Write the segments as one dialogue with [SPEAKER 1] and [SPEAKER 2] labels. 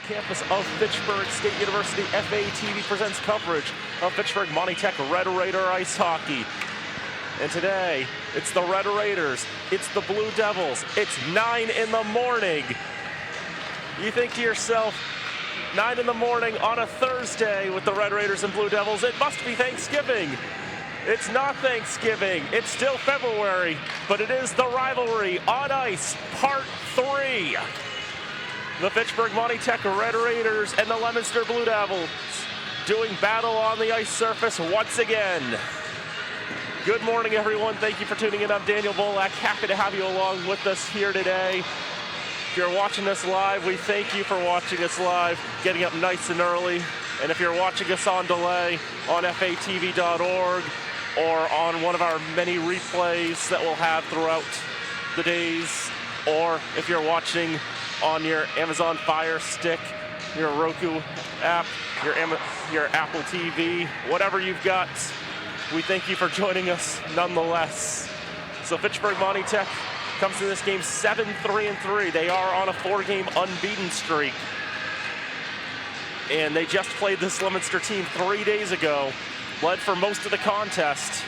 [SPEAKER 1] campus of Fitchburg State University. FATV presents coverage of Fitchburg Monty Tech Red Raider ice hockey. And today, it's the Red Raiders, it's the Blue Devils, it's 9 in the morning. You think to yourself, 9 in the morning on a Thursday with the Red Raiders and Blue Devils, it must be Thanksgiving. It's not Thanksgiving, it's still February, but it is the rivalry on ice, part 3. The Fitchburg Monty Tech Red Raiders and the Leominster Blue Devils doing battle on the ice surface once again. Good morning, everyone. Thank you for tuning in. I'm Daniel Bolak. Happy to have you along with us here today. If you're watching us live, we thank you for watching us live, getting up nice and early. And if you're watching us on delay on fatv.org or on one of our many replays that we'll have throughout the days, or if you're watching on your Amazon Fire Stick, your Roku app, your Apple TV, whatever you've got, we thank you for joining us nonetheless. So Fitchburg Monty Tech comes to this game 7-3-3. They are on a 4-game unbeaten streak. And they just played this Leominster team 3 days ago, led for most of the contest.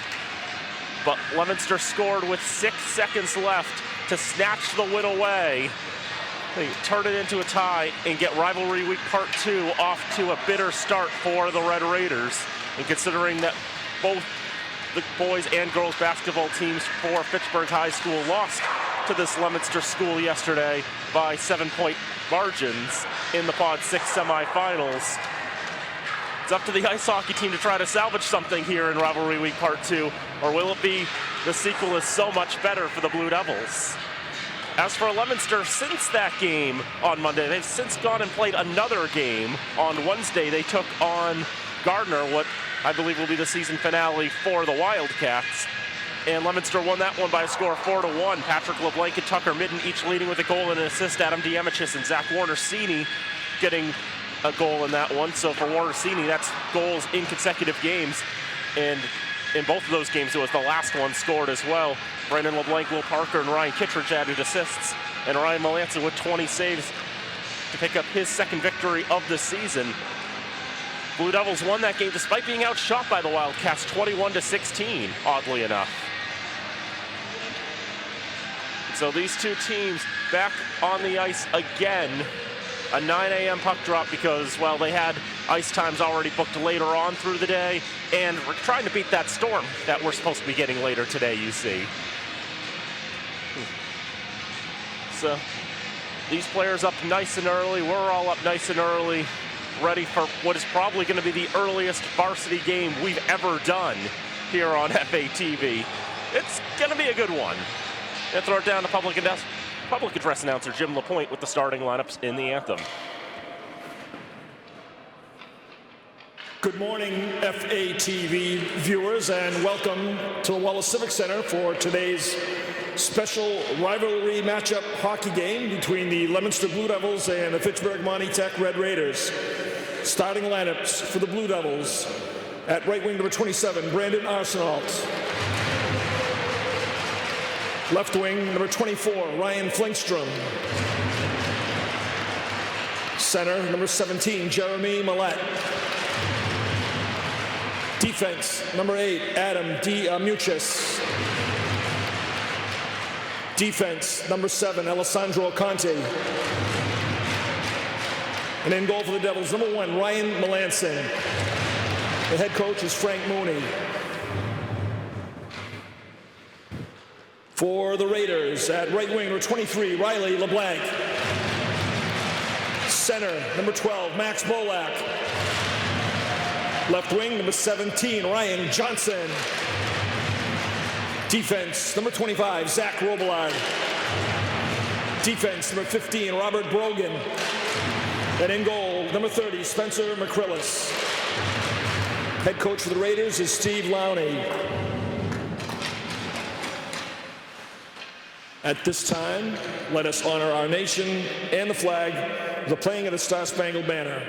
[SPEAKER 1] But Leominster scored with 6 seconds left to snatch the win away. They turn it into a tie and get Rivalry Week Part 2 off to a bitter start for the Red Raiders. And considering that both the boys and girls basketball teams for Fitchburg High School lost to this Leominster school yesterday by 7-point margins in the Pod 6 semifinals. It's up to the ice hockey team to try to salvage something here in Rivalry Week Part 2, or will it be the sequel is so much better for the Blue Devils? As for Leominster, since that game on Monday, they've since gone and played another game. On Wednesday, they took on Gardner, what I believe will be the season finale for the Wildcats. And Leominster won that one by a score of 4-1. Patrick LeBlanc and Tucker Midden each leading with a goal and an assist. Adam Diamichis and Zach Warner-Sini getting a goal in that one. So for Warner-Sini, that's goals in consecutive games. And in both of those games, it was the last one scored as well. Brandon LeBlanc, Will Parker, and Ryan Kittredge added assists. And Ryan Melanson with 20 saves to pick up his second victory of the season. Blue Devils won that game despite being outshot by the Wildcats 21-16, oddly enough. So these two teams back on the ice again. A 9 a.m. puck drop because, well, they had ice times already booked later on through the day, and we're trying to beat that storm that we're supposed to be getting later today, you see. So these players up nice and early. We're all up nice and early, ready for what is probably going to be the earliest varsity game we've ever done here on FATV. It's going to be a good one. And throw it down to public address announcer Jim LaPointe with the starting lineups in the anthem.
[SPEAKER 2] Good morning, FATV viewers, and welcome to the Wallace Civic Center for today's special rivalry matchup hockey game between the Leominster Blue Devils and the Fitchburg Monty Tech Red Raiders. Starting lineups for the Blue Devils: at right wing, number 27, Brandon Arsenault. Left wing, number 24, Ryan Flingstrom. Center, number 17, Jeremy Millette. Defense, number 8, Adam Diamichis. Defense, number 7, Alessandro Conte. And in goal for the Devils, number 1, Ryan Melanson. The head coach is Frank Mooney. For the Raiders, at right wing, number 23, Riley LeBlanc. Center, number 12, Max Bolak. Left wing, number 17, Ryan Johnson. Defense, number 25, Zach Robillard. Defense, number 15, Robert Brogan. And in goal, number 30, Spencer McCrillis. Head coach for the Raiders is Steve Lowney. At this time, let us honor our nation and the flag with the playing of the Star-Spangled Banner.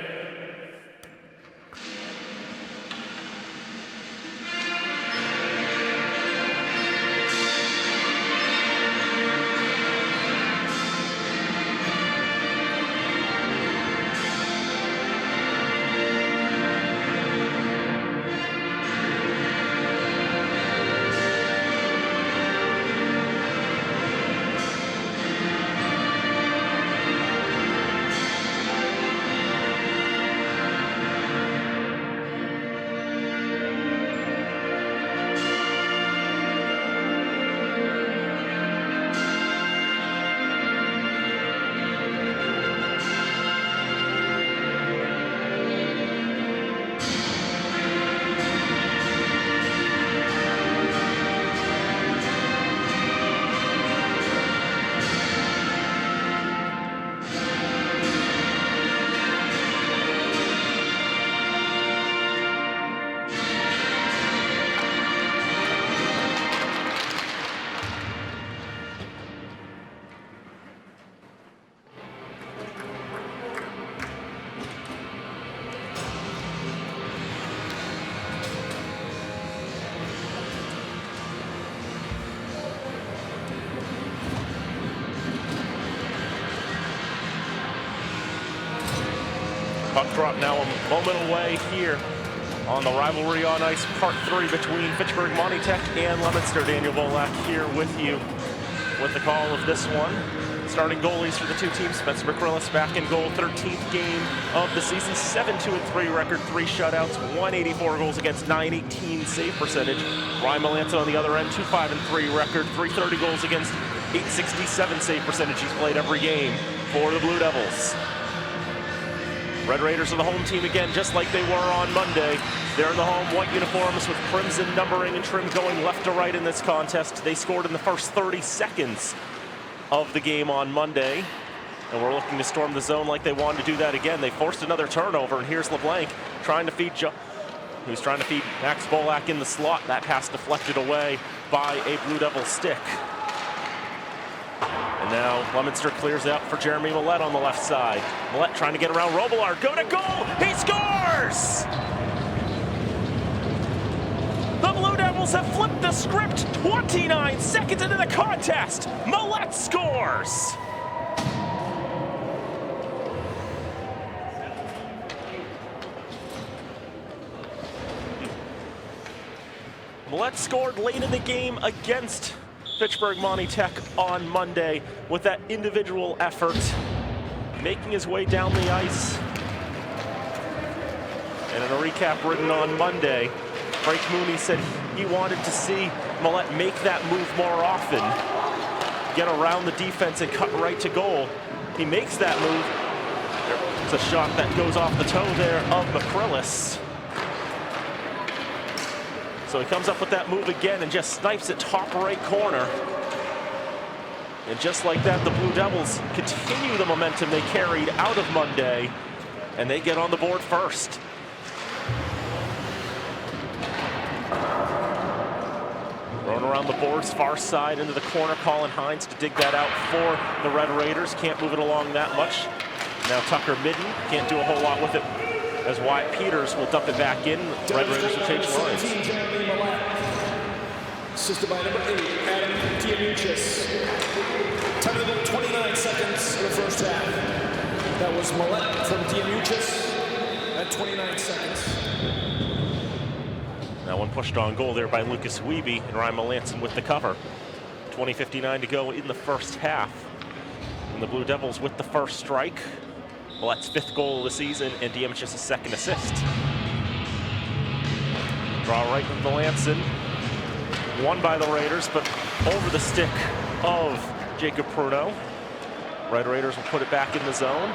[SPEAKER 1] Puck drop now a moment away here on the Rivalry on Ice Part 3 between Fitchburg, Monty and Leominster. Daniel Bolak here with you with the call of this one. Starting goalies for the two teams, Spencer McCrillis back in goal, 13th game of the season, 7-2-3 record, 3 shutouts, 184 goals against, 918 save percentage. Ryan Melanson on the other end, 2-5-3 record, 330 goals against, 867 save percentage. He's played every game for the Blue Devils. Red Raiders are the home team again, just like they were on Monday. They're in the home white uniforms with crimson numbering and trim going left to right in this contest. They scored in the first 30 seconds of the game on Monday, and we're looking to storm the zone like they wanted to do that again. They forced another turnover, and here's LeBlanc trying to feed who's trying to feed Max Bolak in the slot. That pass deflected away by a Blue Devil stick. And now Leominster clears out for Jeremy Millette on the left side. Millette trying to get around Robillard, go to goal, he scores! The Blue Devils have flipped the script 29 seconds into the contest. Millette scores! Millette scored late in the game against Fitchburg Monty on Monday with that individual effort, making his way down the ice. And in a recap written on Monday, Frank Mooney said he wanted to see Millette make that move more often, get around the defense and cut right to goal. He makes that move. It's a shot that goes off the toe there of McCrillis. So he comes up with that move again and just snipes it top right corner. And just like that, the Blue Devils continue the momentum they carried out of Monday, and they get on the board first. Thrown around the boards, far side into the corner, Colin Hines to dig that out for the Red Raiders. Can't move it along that much. Now Tucker Midden can't do a whole lot with it, as Wyatt Peters will dump it back in. The Red Raiders will change lines.
[SPEAKER 2] Assisted by number 8, Adam Diamuchis. Time of the 29 seconds in the first half. That was Millette from Diamuchis at 29 seconds.
[SPEAKER 1] That one pushed on goal there by Lucas Wiebe, and Ryan Melanson with the cover. 20:59 to go in the first half. And the Blue Devils with the first strike. Millette's 5th goal of the season, and Diamuchis' 2nd assist. Draw right from Melanson. Won by the Raiders, but over the stick of Jacob Pruno. Red Raiders will put it back in the zone,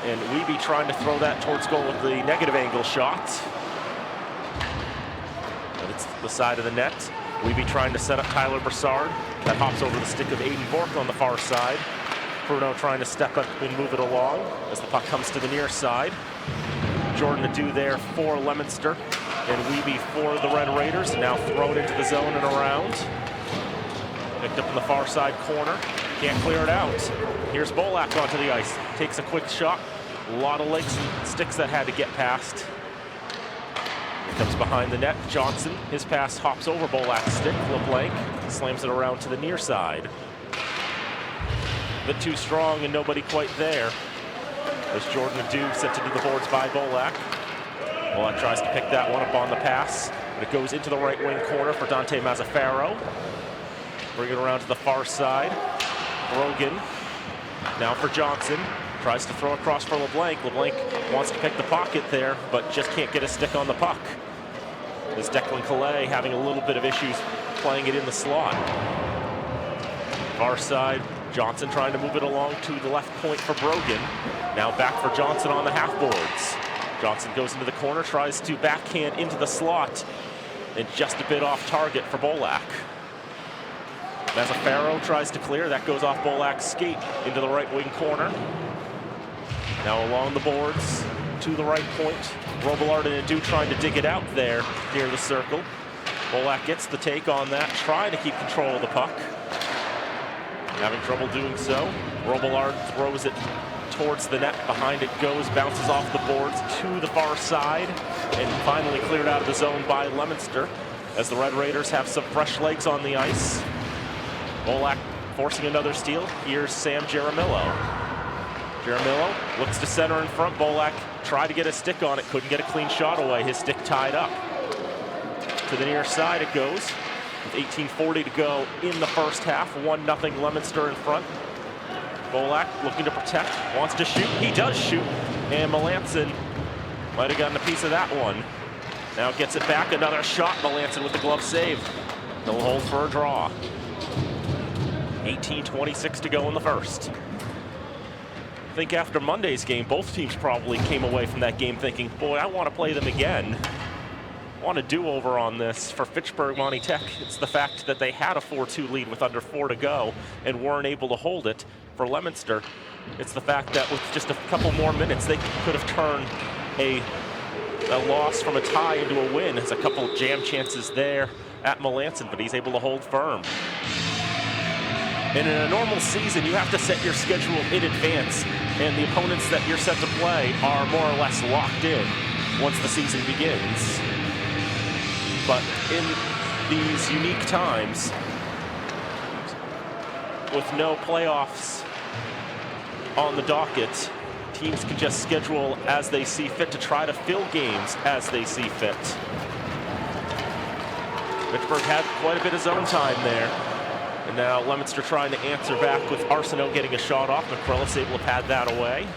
[SPEAKER 1] and Wiebe trying to throw that towards goal with the negative angle shot. But it's the side of the net. Wiebe trying to set up Tyler Broussard. That hops over the stick of Aiden Bork on the far side. Pruno trying to step up and move it along as the puck comes to the near side. Jordan Adu there for Leominster, and Wiebe for the Red Raiders. Now thrown into the zone and around. Picked up in the far side corner. Can't clear it out. Here's Bolak onto the ice. Takes a quick shot. A lot of legs and sticks that had to get past. Here comes behind the net. Johnson. His pass hops over Bolak's stick. LeBlanc slams it around to the near side. A bit too strong and nobody quite there. As Jordan Adu sent it to the boards by Bolak. Bolak tries to pick that one up on the pass, but it goes into the right wing corner for Dante Mazzaferro. Bring it around to the far side. Brogan now for Johnson. Tries to throw across for LeBlanc. LeBlanc wants to pick the pocket there, but just can't get a stick on the puck. As Declan Calais having a little bit of issues playing it in the slot. Far side, Johnson trying to move it along to the left point for Brogan. Now back for Johnson on the half boards. Johnson goes into the corner, tries to backhand into the slot, and just a bit off target for Bolak. Mazzaferro tries to clear. That goes off Bolak's skate into the right wing corner. Now along the boards to the right point. Robillard and Adu trying to dig it out there near the circle. Bolak gets the take on that, trying to keep control of the puck. Having trouble doing so. Robillard throws it towards the net. Behind it goes, bounces off the boards to the far side, and finally cleared out of the zone by Leominster as the Red Raiders have some fresh legs on the ice. Bolak forcing another steal. Here's Sam Jaramillo. Jaramillo looks to center in front. Bolak tried to get a stick on it, couldn't get a clean shot away. His stick tied up. To the near side it goes. With 18:40 to go in the first half. 1-0 Leominster in front. Bolak looking to protect, wants to shoot. He does shoot, and Melanson might have gotten a piece of that one. Now gets it back, another shot. Melanson with the glove save. He'll hold for a draw. 18:26 to go in the first. I think after Monday's game, both teams probably came away from that game thinking, boy, I want to play them again. I want a do-over on this. For Fitchburg, Monty Tech, it's the fact that they had a 4-2 lead with under 4 to go and weren't able to hold it. For Leominster, it's the fact that with just a couple more minutes, they could have turned a loss from a tie into a win. There's a couple jam chances there at Melanson, but he's able to hold firm. And in a normal season, you have to set your schedule in advance, and the opponents that you're set to play are more or less locked in once the season begins. But in these unique times, with no playoffs on the docket, teams can just schedule as they see fit to try to fill games as they see fit. Fitchburg had quite a bit of zone time there. And now Leominster trying to answer back with Arsenault getting a shot off. McCrillis able to pad that away.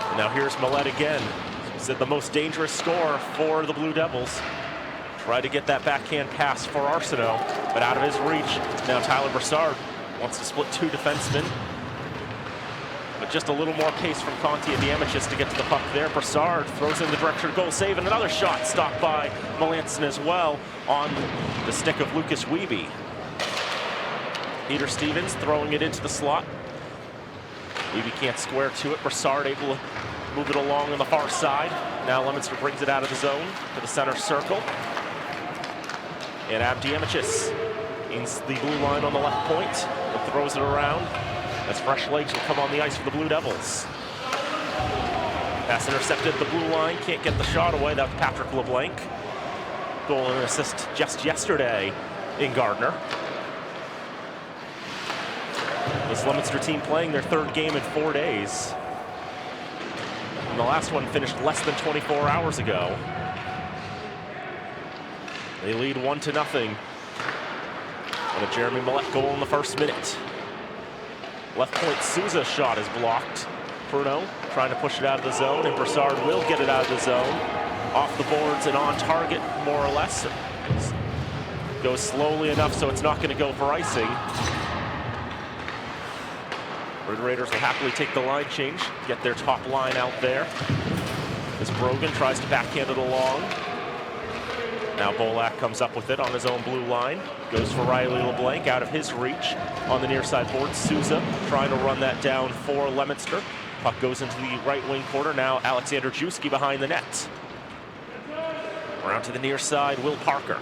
[SPEAKER 1] And now here's Millette again. He said the most dangerous scorer for the Blue Devils. Try to get that backhand pass for Arsenault, but out of his reach. Now Tyler Broussard wants to split two defensemen. But just a little more pace from Conti and Leominster to get to the puck there. Broussard throws in the direction of goal save, and another shot stopped by Melanson as well on the stick of Lucas Wiebe. Peter Stevens throwing it into the slot. Wiebe can't square to it. Broussard able to move it along on the far side. Now Leominster brings it out of the zone to the center circle. And Abdiamichis in the blue line on the left point and throws it around as fresh legs will come on the ice for the Blue Devils. Pass intercepted at the blue line, can't get the shot away. That's Patrick LeBlanc. Goal and assist just yesterday in Gardner. This Leominster team playing their third game in 4 days. And the last one finished less than 24 hours ago. They lead 1-0. And a Jeremy Millette goal in the first minute. Left point Souza shot is blocked. Bruno trying to push it out of the zone, and Broussard will get it out of the zone. Off the boards and on target, more or less. Goes slowly enough so it's not going to go for icing. Red Raiders will happily take the line change, get their top line out there. As Brogan tries to backhand it along. Now Bolak comes up with it on his own blue line. Goes for Riley LeBlanc out of his reach on the near side board. Souza trying to run that down for Leominster. Puck goes into the right wing corner. Now Alexander Juski behind the net. Around to the near side, Will Parker.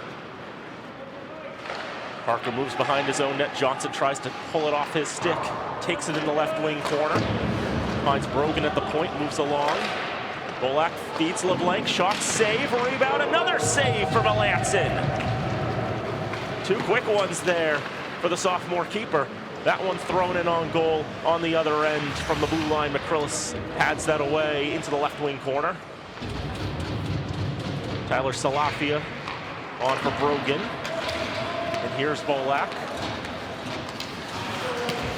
[SPEAKER 1] Parker moves behind his own net. Johnson tries to pull it off his stick. Takes it in the left wing corner. Finds Brogan at the point, moves along. Bolak feeds LeBlanc, shot, save, rebound, another save for Melanson. Two quick ones there for the sophomore keeper. That one thrown in on goal on the other end from the blue line. McCrillis pads that away into the left wing corner. Tyler Salafia on for Brogan. And here's Bolak.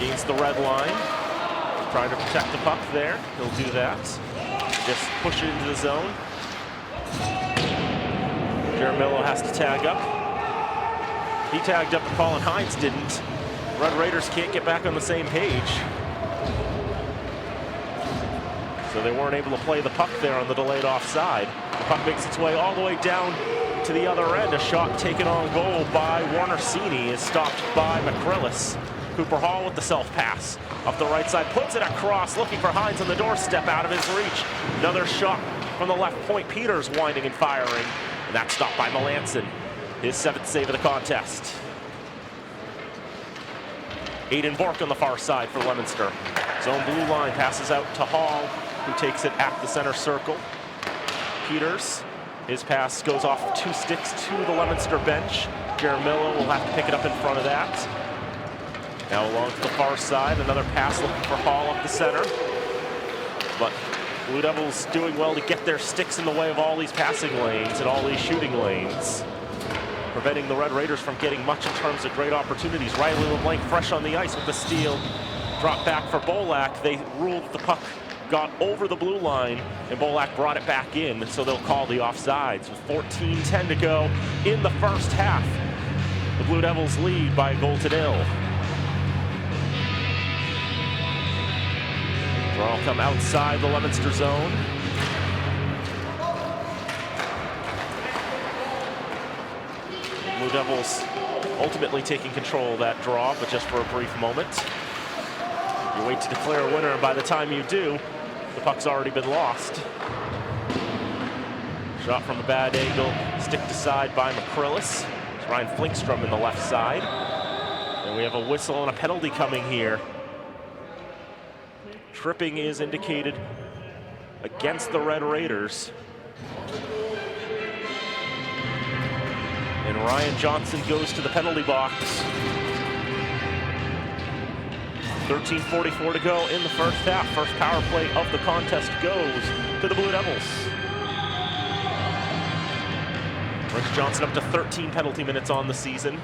[SPEAKER 1] Gains the red line. Trying to protect the puck there. He'll do that. Just push it into the zone. Jaramillo has to tag up. He tagged up, but Colin Hines didn't. Red Raiders can't get back on the same page. So they weren't able to play the puck there on the delayed offside. The puck makes its way all the way down to the other end. A shot taken on goal by Warner Sini is stopped by McCrillis. Cooper Hall with the self-pass. Up the right side, puts it across, looking for Hines on the doorstep, out of his reach. Another shot from the left point. Peters winding and firing, and that's stopped by Melanson. His 7th save of the contest. Aiden Bork on the far side for Leominster. Zone blue line passes out to Hall, who takes it at the center circle. Peters, his pass goes off 2 sticks to the Leominster bench. Jaramillo will have to pick it up in front of that. Now along to the far side, another pass looking for Hall up the center. But Blue Devils doing well to get their sticks in the way of all these passing lanes and all these shooting lanes, preventing the Red Raiders from getting much in terms of great opportunities. Riley LeBlanc fresh on the ice with the steal. Drop back for Bolak. They ruled that the puck got over the blue line, and Bolak brought it back in, so they'll call the offsides with 14:10 to go in the first half. The Blue Devils lead by a goal to nil. Draw will come outside the Leominster zone. Blue Devils ultimately taking control of that draw, but just for a brief moment. You wait to declare a winner, and by the time you do, the puck's already been lost. Shot from a bad angle, sticked aside by McCrillis. It's Ryan Flinkstrom in the left side. And we have a whistle and a penalty coming here. Tripping is indicated against the Red Raiders. And Ryan Johnson goes to the penalty box. 13:44 to go in the first half. First power play of the contest goes to the Blue Devils. Brings Johnson up to 13 penalty minutes on the season.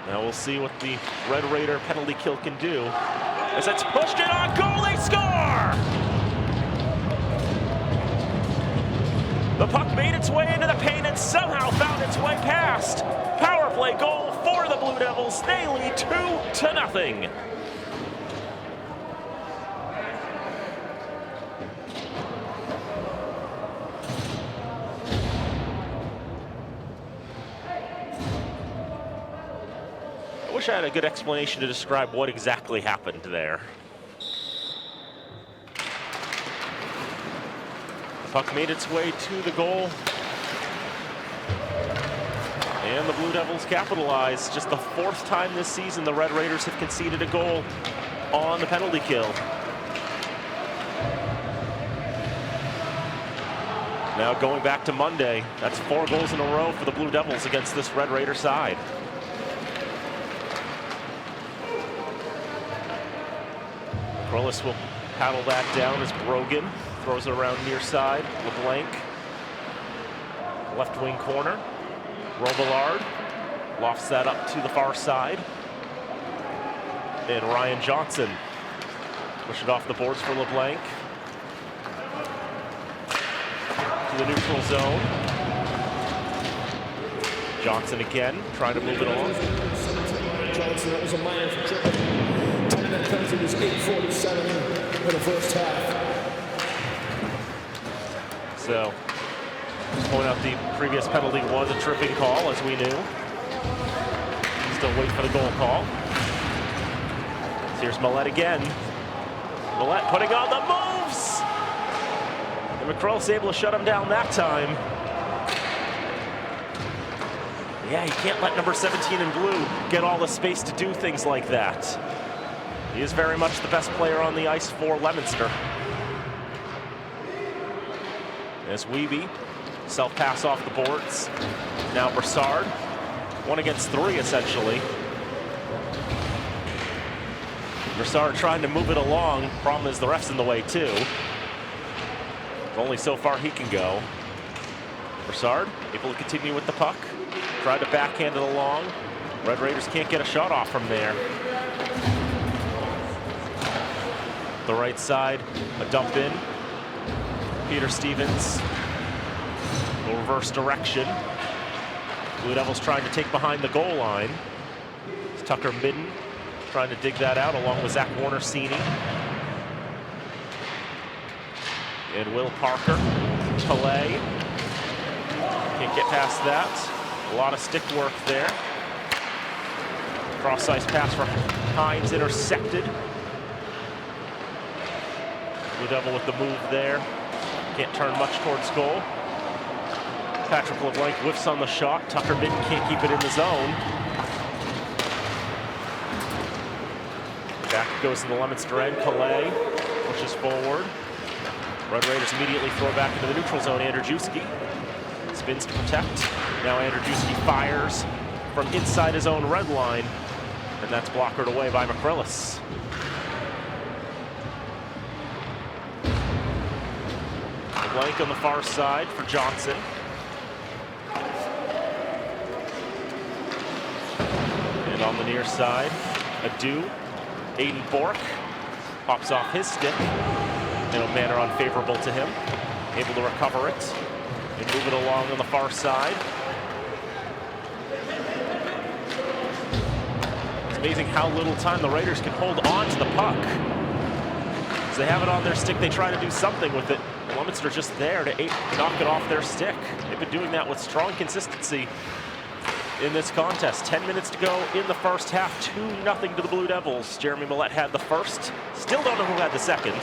[SPEAKER 1] Now we'll see what the Red Raider penalty kill can do. As it's pushed it on goal, they score! The puck made its way into the paint and somehow found its way past. Power play goal for the Blue Devils. They lead 2-0. I wish I had a good explanation to describe what exactly happened there. The puck made its way to the goal. And the Blue Devils capitalized. Just the fourth time this season the Red Raiders have conceded a goal on the penalty kill. Now going back to Monday, that's 4 goals in a row for the Blue Devils against this Red Raider side. Corliss will paddle that down as Brogan throws it around near side. LeBlanc, left wing corner. Robillard lofts that up to the far side. And Ryan Johnson push it off the boards for LeBlanc. To the neutral zone. Johnson again, trying to move it along.
[SPEAKER 2] Johnson, that was a minor for tripping. 10-minute penalty was 8:47 in the first half.
[SPEAKER 1] So, point out the previous penalty was a tripping call, as we knew. Still wait for the goal call. Here's Millette again. Millette putting on the moves! And McCrillis able to shut him down that time. Yeah, you can't let number 17 in blue get all the space to do things like that. He is very much the best player on the ice for Leominster. As Wiebe, self-pass off the boards. Now Broussard, 1 against 3 essentially. Broussard trying to move it along. Problem is the ref's in the way too. Only so far he can go. Broussard able to continue with the puck. Tried to backhand it along. Red Raiders can't get a shot off from there. The right side, a dump in. Peter Stevens, a reverse direction. Blue Devils trying to take behind the goal line. It's Tucker Midden trying to dig that out along with Zach Warner-Sini. And Will Parker, Calais. Can't get past that. A lot of stick work there. Cross-ice pass for Hines intercepted. Blue Devil with the move there. Can't turn much towards goal. Patrick LeBlanc whiffs on the shot. Tucker Midden can't keep it in the zone. Back it goes to the Leominster end. Calais pushes forward. Red Raiders immediately throw back into the neutral zone. Andrzejewski spins to protect. Now Andrzejewski fires from inside his own red line. and that's blockered away by McCrillis. Blank on the far side for Johnson. And on the near side, Adu, Aiden Bork pops off his stick in a manner unfavorable to him. Able to recover it and move it along on the far side. It's amazing how little time the Raiders can hold on to the puck. As they have it on their stick, they try to do something with it. Leominster just there to knock it off their stick. They've been doing that with strong consistency in this contest. 10 minutes to go in the first half, 2-0 to the Blue Devils. Jeremy Millette had the first. Still don't know who had the second.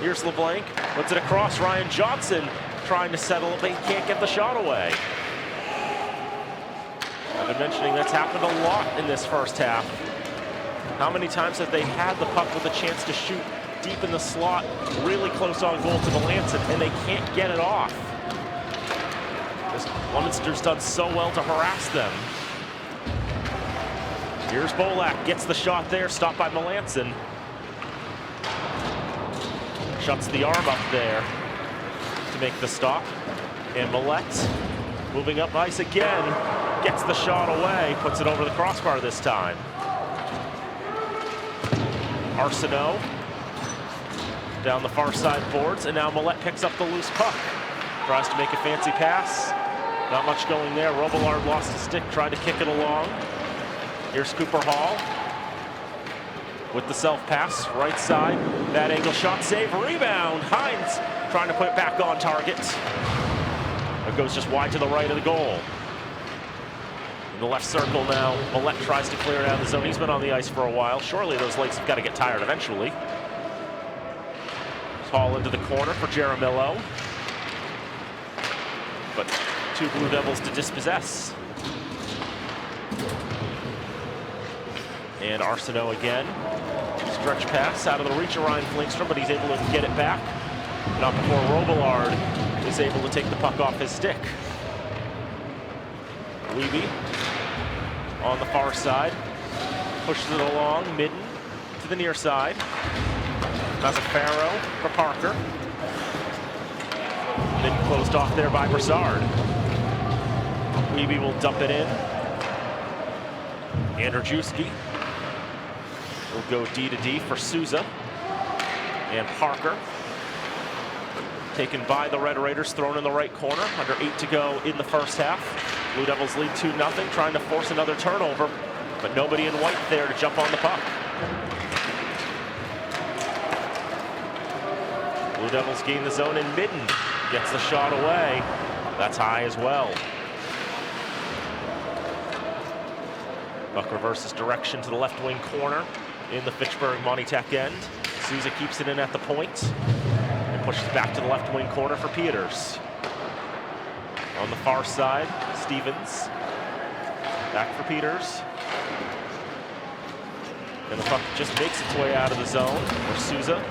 [SPEAKER 1] Here's LeBlanc, puts it across. Ryan Johnson trying to settle it, but he can't get the shot away. I've been mentioning that's happened a lot in this first half. How many times have they had the puck with a chance to shoot deep in the slot, really close on goal to Melanson, and they can't get it off? Leominster's done so well to harass them. Here's Bolak, gets the shot there, stopped by Melanson. Shuts the arm up there to make the stop. And Millette moving up ice again, gets the shot away, puts it over the crossbar this time. Arsenault down the far side boards, and now Millette picks up the loose puck. Tries to make a fancy pass. Not much going there. Robillard lost his stick, tried to kick it along. Here's Cooper Hall with the self-pass, right side. Bad angle shot, save, rebound. Hines trying to put it back on target. It goes just wide to the right of the goal. In the left circle now, Millette tries to clear it out of the zone. He's been on the ice for a while. Surely those legs have got to get tired eventually. Hall into the corner for Jaramillo. But 2 Blue Devils to dispossess. And Arsenault again. Stretch pass out of the reach of Ryan Flingstrom, but he's able to get it back. Not before Robillard is able to take the puck off his stick. Levy on the far side. Pushes it along, Midden to the near side. Mazzaferro for Parker. Midden closed off there by Broussard. Levy will dump it in. Andrzejewski will go D to D for Souza. And Parker, taken by the Red Raiders, thrown in the right corner. Under 8 to go in the first half. Blue Devils lead 2-0, trying to force another turnover, but nobody in white there to jump on the puck. Blue Devils gain the zone, and Midden gets the shot away. That's high as well. Puck reverses direction to the left wing corner in the Fitchburg Monty Tech end. Souza keeps it in at the point and pushes back to the left wing corner for Peters. On the far side, Stevens. Back for Peters. And the puck just makes its way out of the zone, where Souza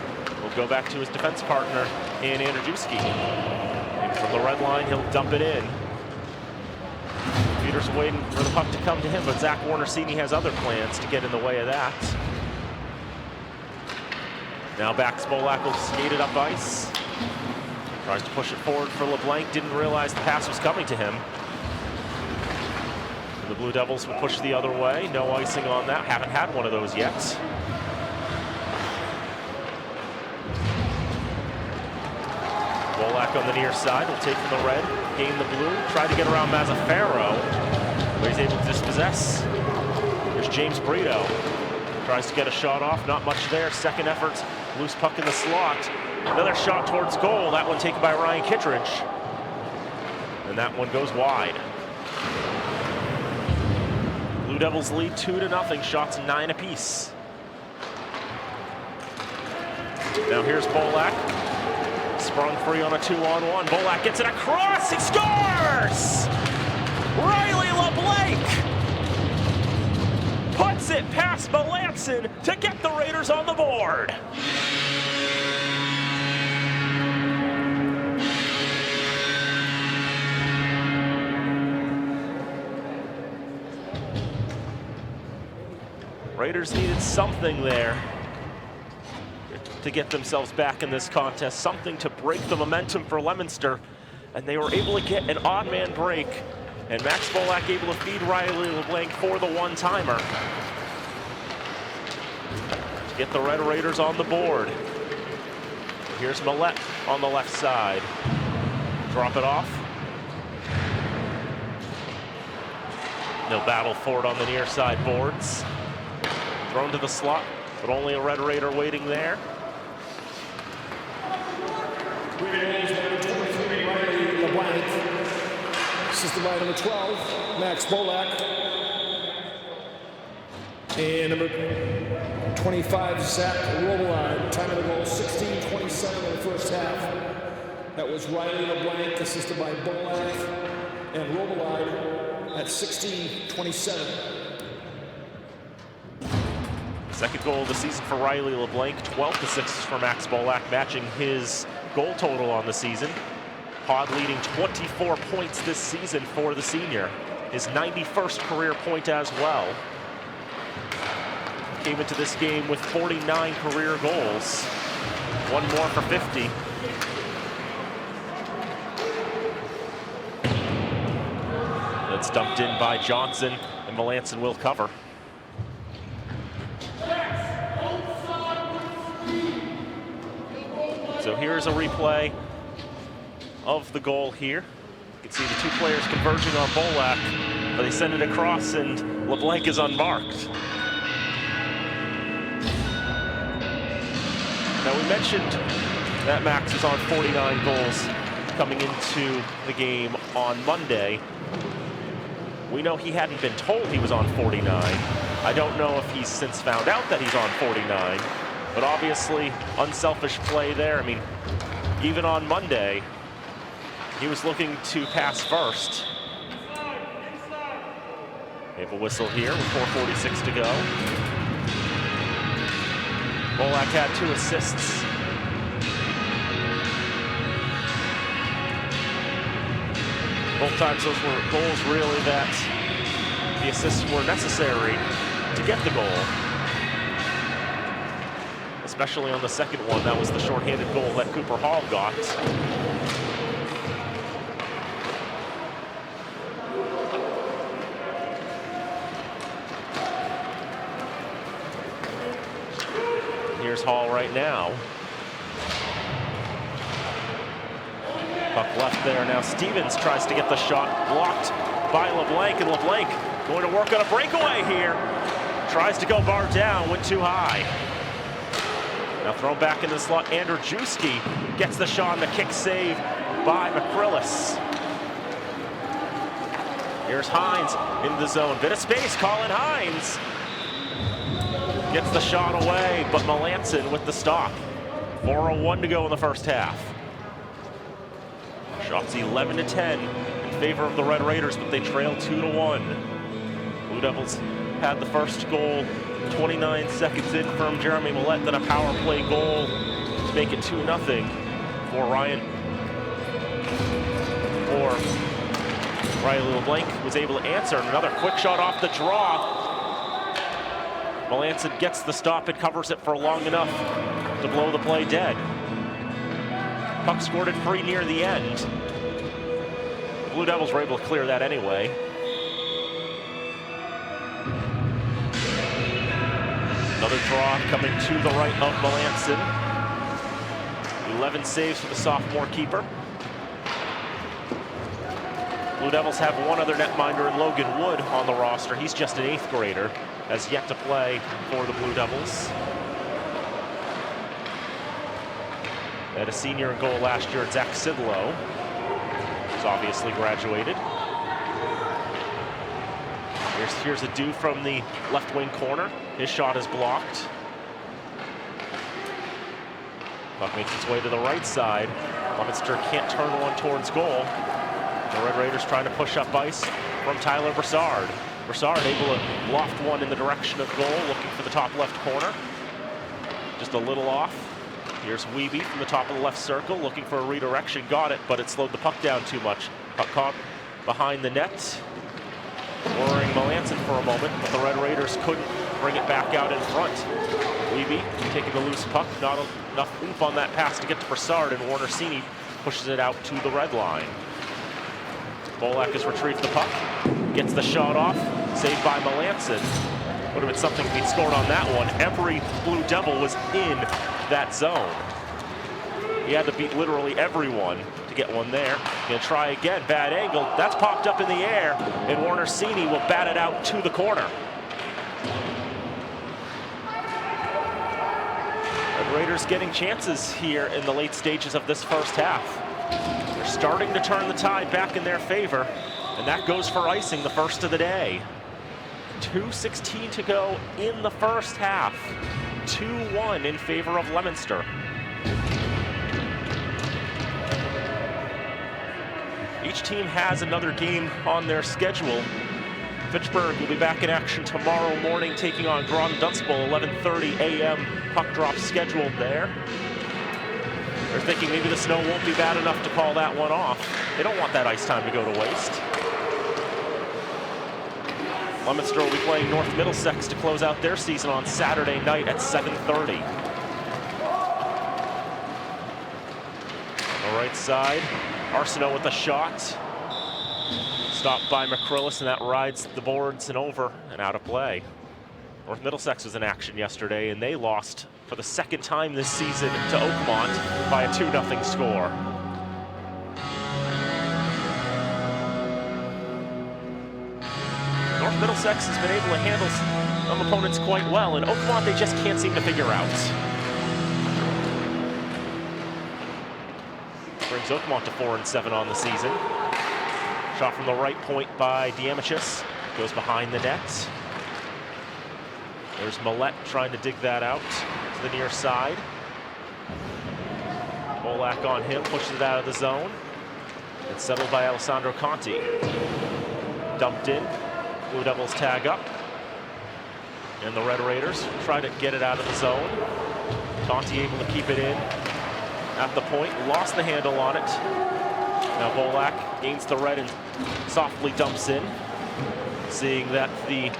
[SPEAKER 1] will go back to his defense partner in Andrzejewski. And from the red line, he'll dump it in. Peters waiting for the puck to come to him, but Zach Warner Senior has other plans to get in the way of that. Now back, Spolak will skate it up ice. Tries to push it forward for LeBlanc, didn't realize the pass was coming to him. The Blue Devils will push the other way, no icing on that, haven't had one of those yet. Wolak on the near side, will take from the red, gain the blue, try to get around Mazzaferro, but he's able to dispossess. There's James Brito, tries to get a shot off, not much there, second effort, loose puck in the slot. Another shot towards goal, that one taken by Ryan Kittredge. And that one goes wide. Blue Devils lead 2-0, shots 9 apiece. Now here's Bolak. Sprung free on a 2-on-1. Bolak gets it across, he scores! Riley LeBlanc puts it past Melanson to get the Raiders on the board. Raiders needed something there to get themselves back in this contest, something to break the momentum for Leominster, and they were able to get an odd man break, and Max Bolak able to feed Riley LeBlanc for the one-timer to get the Red Raiders on the board. Here's Millette on the left side. Drop it off. No battle for it on the near side boards. Thrown to the slot, but only a Red Raider waiting there.
[SPEAKER 2] Riley LeBlanc. Assisted by number 12, Max Bolak. And number 25, Zach Robillard. Time of the goal, 16:27 in the first half. That was Riley LeBlanc, assisted by Bolak and Robillard at 16:27.
[SPEAKER 1] Second goal of the season for Riley LeBlanc, 12 assists for Max Bolak, matching his goal total on the season. Pod leading 24 points this season for the senior. His 91st career point as well. Came into this game with 49 career goals. One more for 50. That's dumped in by Johnson, and Melanson will cover. So here's a replay of the goal here. You can see the two players converging on Bolak, but they send it across and LeBlanc is unmarked. Now we mentioned that Max was on 49 goals coming into the game on Monday. We know he hadn't been told he was on 49. I don't know if he's since found out that he's on 49, but obviously unselfish play there. I mean, even on Monday, he was looking to pass first. We have a whistle here with 4:46 to go. Bolak had 2 assists. Both times those were goals really that the assists were necessary to get the goal. Especially on the second one, that was the shorthanded goal that Cooper Hall got. Here's Hall right now. Puck left there. Now Stevens tries to get the shot blocked by LeBlanc, and LeBlanc going to work on a breakaway here. Tries to go bar down, went too high. Now thrown back in the slot, Andrzejewski gets the shot and the kick save by McCrillis. Here's Hines in the zone. Bit of space, Colin Hines gets the shot away, but Melanson with the stop. 4:01 to go in the first half. Shots 11-10 in favor of the Red Raiders, but they trail 2-1. Blue Devils had the first goal 29 seconds in from Jeremy Millette, then a power play goal to make it 2-0 for Ryan. Or Riley LeBlanc was able to answer, and another quick shot off the draw. Melanson gets the stop and covers it for long enough to blow the play dead. Puck scored it free near the end. The Blue Devils were able to clear that anyway. Another draw coming to the right of Melanson. 11 saves for the sophomore keeper. Blue Devils have one other netminder in Logan Wood on the roster. He's just an 8th grader, has yet to play for the Blue Devils. Had a senior in goal last year, Zach Sidlow, who's obviously graduated. Here's a do from the left wing corner. His shot is blocked. Puck makes its way to the right side. Leominster can't turn one towards goal. The Red Raiders trying to push up ice from Tyler Broussard. Broussard able to loft one in the direction of goal, looking for the top left corner. Just a little off. Here's Wiebe from the top of the left circle, looking for a redirection. Got it, but it slowed the puck down too much. Puck caught behind the net, worrying Melanson for a moment, but the Red Raiders couldn't bring it back out in front. Levy taking the loose puck, not enough oomph on that pass to get to Broussard, and Warner-Sini pushes it out to the red line. Bolak has retrieved the puck, gets the shot off, saved by Melanson. Would have been something if he'd scored on that one. Every Blue Devil was in that zone. He had to beat literally everyone to get one there. Gonna try again, bad angle. That's popped up in the air, and Warner-Sini will bat it out to the corner. The Raiders getting chances here in the late stages of this first half. They're starting to turn the tide back in their favor, and that goes for icing, the first of the day. 2:16 to go in the first half. 2-1 in favor of Leominster. Each team has another game on their schedule. Fitchburg will be back in action tomorrow morning, taking on Dunstable, 11:30 a.m. puck drop scheduled there. They're thinking maybe the snow won't be bad enough to call that one off. They don't want that ice time to go to waste. Leominster will be playing North Middlesex to close out their season on Saturday night at 7:30. On the right side, Arsenault with a shot. Stopped by McCrillis, and that rides the boards and over and out of play. North Middlesex was in action yesterday, and they lost for the second time this season to Oakmont by a 2-0 score. North Middlesex has been able to handle some opponents quite well, and Oakmont they just can't seem to figure out. Brings Oakmont to 4-7 on the season. Shot from the right point by Diamichis, goes behind the net. There's Millette trying to dig that out to the near side. Bolak on him, pushes it out of the zone. It's settled by Alessandro Conti. Dumped in. Blue Devils tag up. And the Red Raiders try to get it out of the zone. Conti able to keep it in at the point. Lost the handle on it. Now Bolak gains the red and softly dumps in. Seeing that the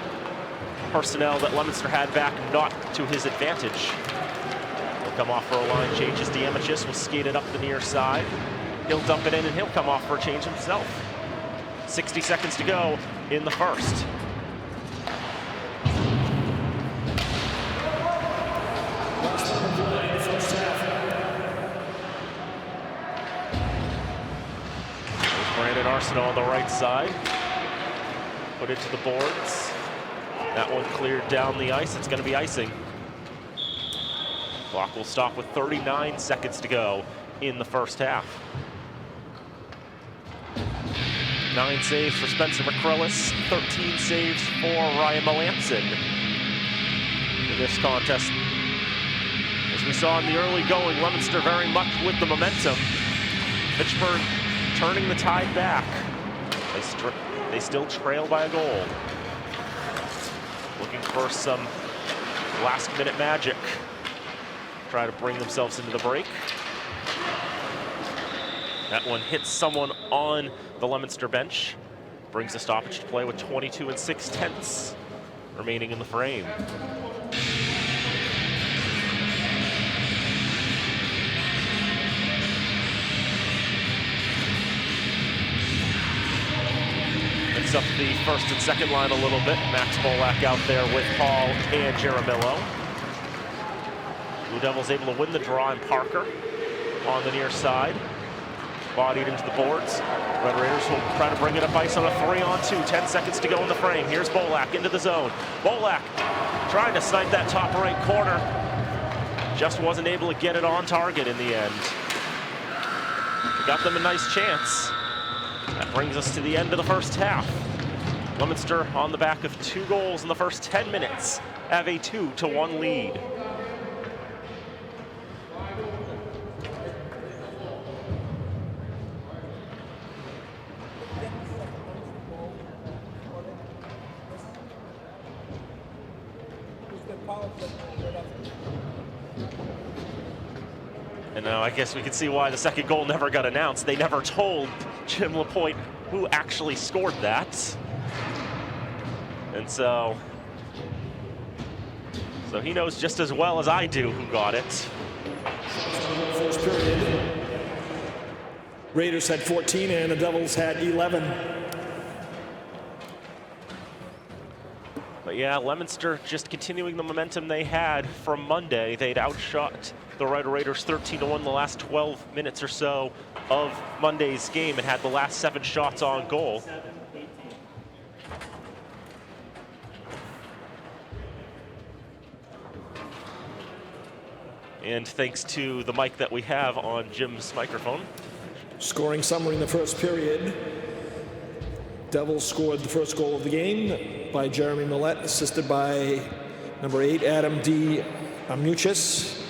[SPEAKER 1] personnel that Leominster had back not to his advantage. He'll come off for a line change as Diamichis will skate it up the near side. He'll dump it in and he'll come off for a change himself. 60 seconds to go in the first. There's Brandon Arsenault on the right side. Put it to the boards. That one cleared down the ice. It's going to be icing. Clock will stop with 39 seconds to go in the first half. 9 saves for Spencer McCrillis, 13 saves for Ryan Melanson in this contest. As we saw in the early going, Leominster very much with the momentum. Fitchburg turning the tide back. They still trail by a goal. Looking for some last-minute magic. Try to bring themselves into the break. That one hits someone on the Leominster bench. Brings a stoppage to play with 22 6/10 remaining in the frame. Mix up the first and second line a little bit. Max Bolak out there with Paul and Jaramillo. Blue Devils able to win the draw, and Parker on the near side. Bodied into the boards. Red Raiders will try to bring it up ice on a 3-on-2. 10 seconds to go in the frame. Here's Bolak into the zone. Bolak trying to snipe that top right corner. Just wasn't able to get it on target in the end. Got them a nice chance. That brings us to the end of the first half. Leominster on the back of 2 goals in the first 10 minutes have a 2-1 lead. And now I guess we can see why the second goal never got announced. They never told Jim Lapointe who actually scored that. And so So he knows just as well as I do who got it.
[SPEAKER 2] First period. Raiders had 14 and the Devils had 11.
[SPEAKER 1] But yeah, Leominster just continuing the momentum they had from Monday. They'd outshot the Red Raiders 13-1 the last 12 minutes or so of Monday's game and had the last 7 shots on goal. And thanks to the mic that we have on Jim's microphone.
[SPEAKER 2] Scoring summary in the first period. Devils scored the first goal of the game by Jeremy Millette, assisted by number 8, Adam D. Amuchis.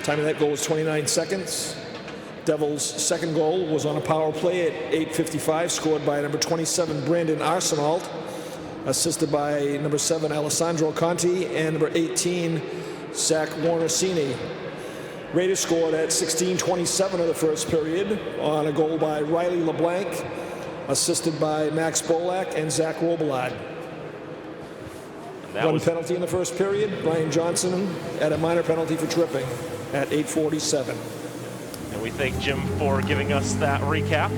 [SPEAKER 2] Time of that goal was 29 seconds. Devils' second goal was on a power play at 8:55, scored by number 27, Brandon Arsenault, assisted by number 7, Alessandro Conti, and number 18, Zach Warner-Cini. Raiders scored at 16:27 of the first period on a goal by Riley LeBlanc, assisted by Max Bolak and Zach Robillard. One penalty in the first period. Brian Johnson had a minor penalty for tripping at 8:47.
[SPEAKER 1] And we thank Jim for giving us that recap.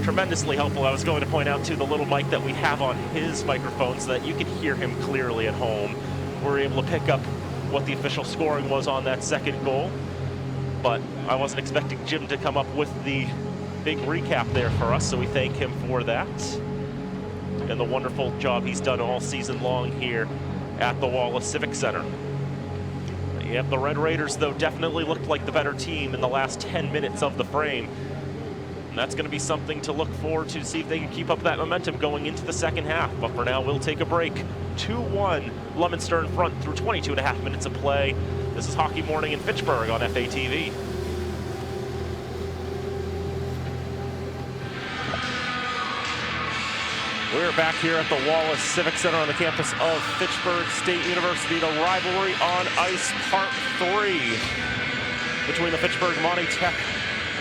[SPEAKER 1] Tremendously helpful. I was going to point out to the little mic that we have on his microphone so that you could hear him clearly at home. We're able to pick up what the official scoring was on that second goal. But I wasn't expecting Jim to come up with the big recap there for us, so we thank him for that. And the wonderful job he's done all season long here at the Wallace Civic Center. Yep, the Red Raiders, though, definitely looked like the better team in the last 10 minutes of the frame. And that's going to be something to look forward to, see if they can keep up that momentum going into the second half. But for now, we'll take a break. 2-1, Leominster in front through 22.5 minutes of play. This is Hockey Morning in Fitchburg on FATV. We're back here at the Wallace Civic Center on the campus of Fitchburg State University. The rivalry on ice, part 3, between the Fitchburg Monty Tech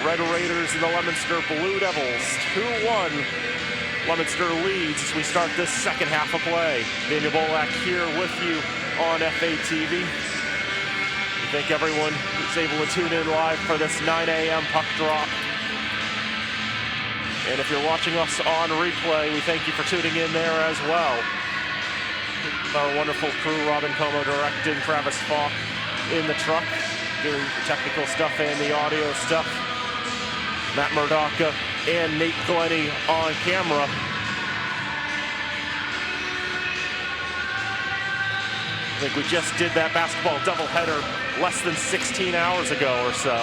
[SPEAKER 1] Red Raiders and the Leominster Blue Devils. 2-1, Leominster leads as we start this second half of play. Daniel Bolak here with you on FATV. We thank everyone who's able to tune in live for this 9 a.m. puck drop. And if you're watching us on replay, we thank you for tuning in there as well. Our wonderful crew, Robin Como directing, Travis Falk in the truck, doing the technical stuff and the audio stuff. Matt Murdoka and Nate Glennie on camera. I think we just did that basketball doubleheader less than 16 hours ago or so.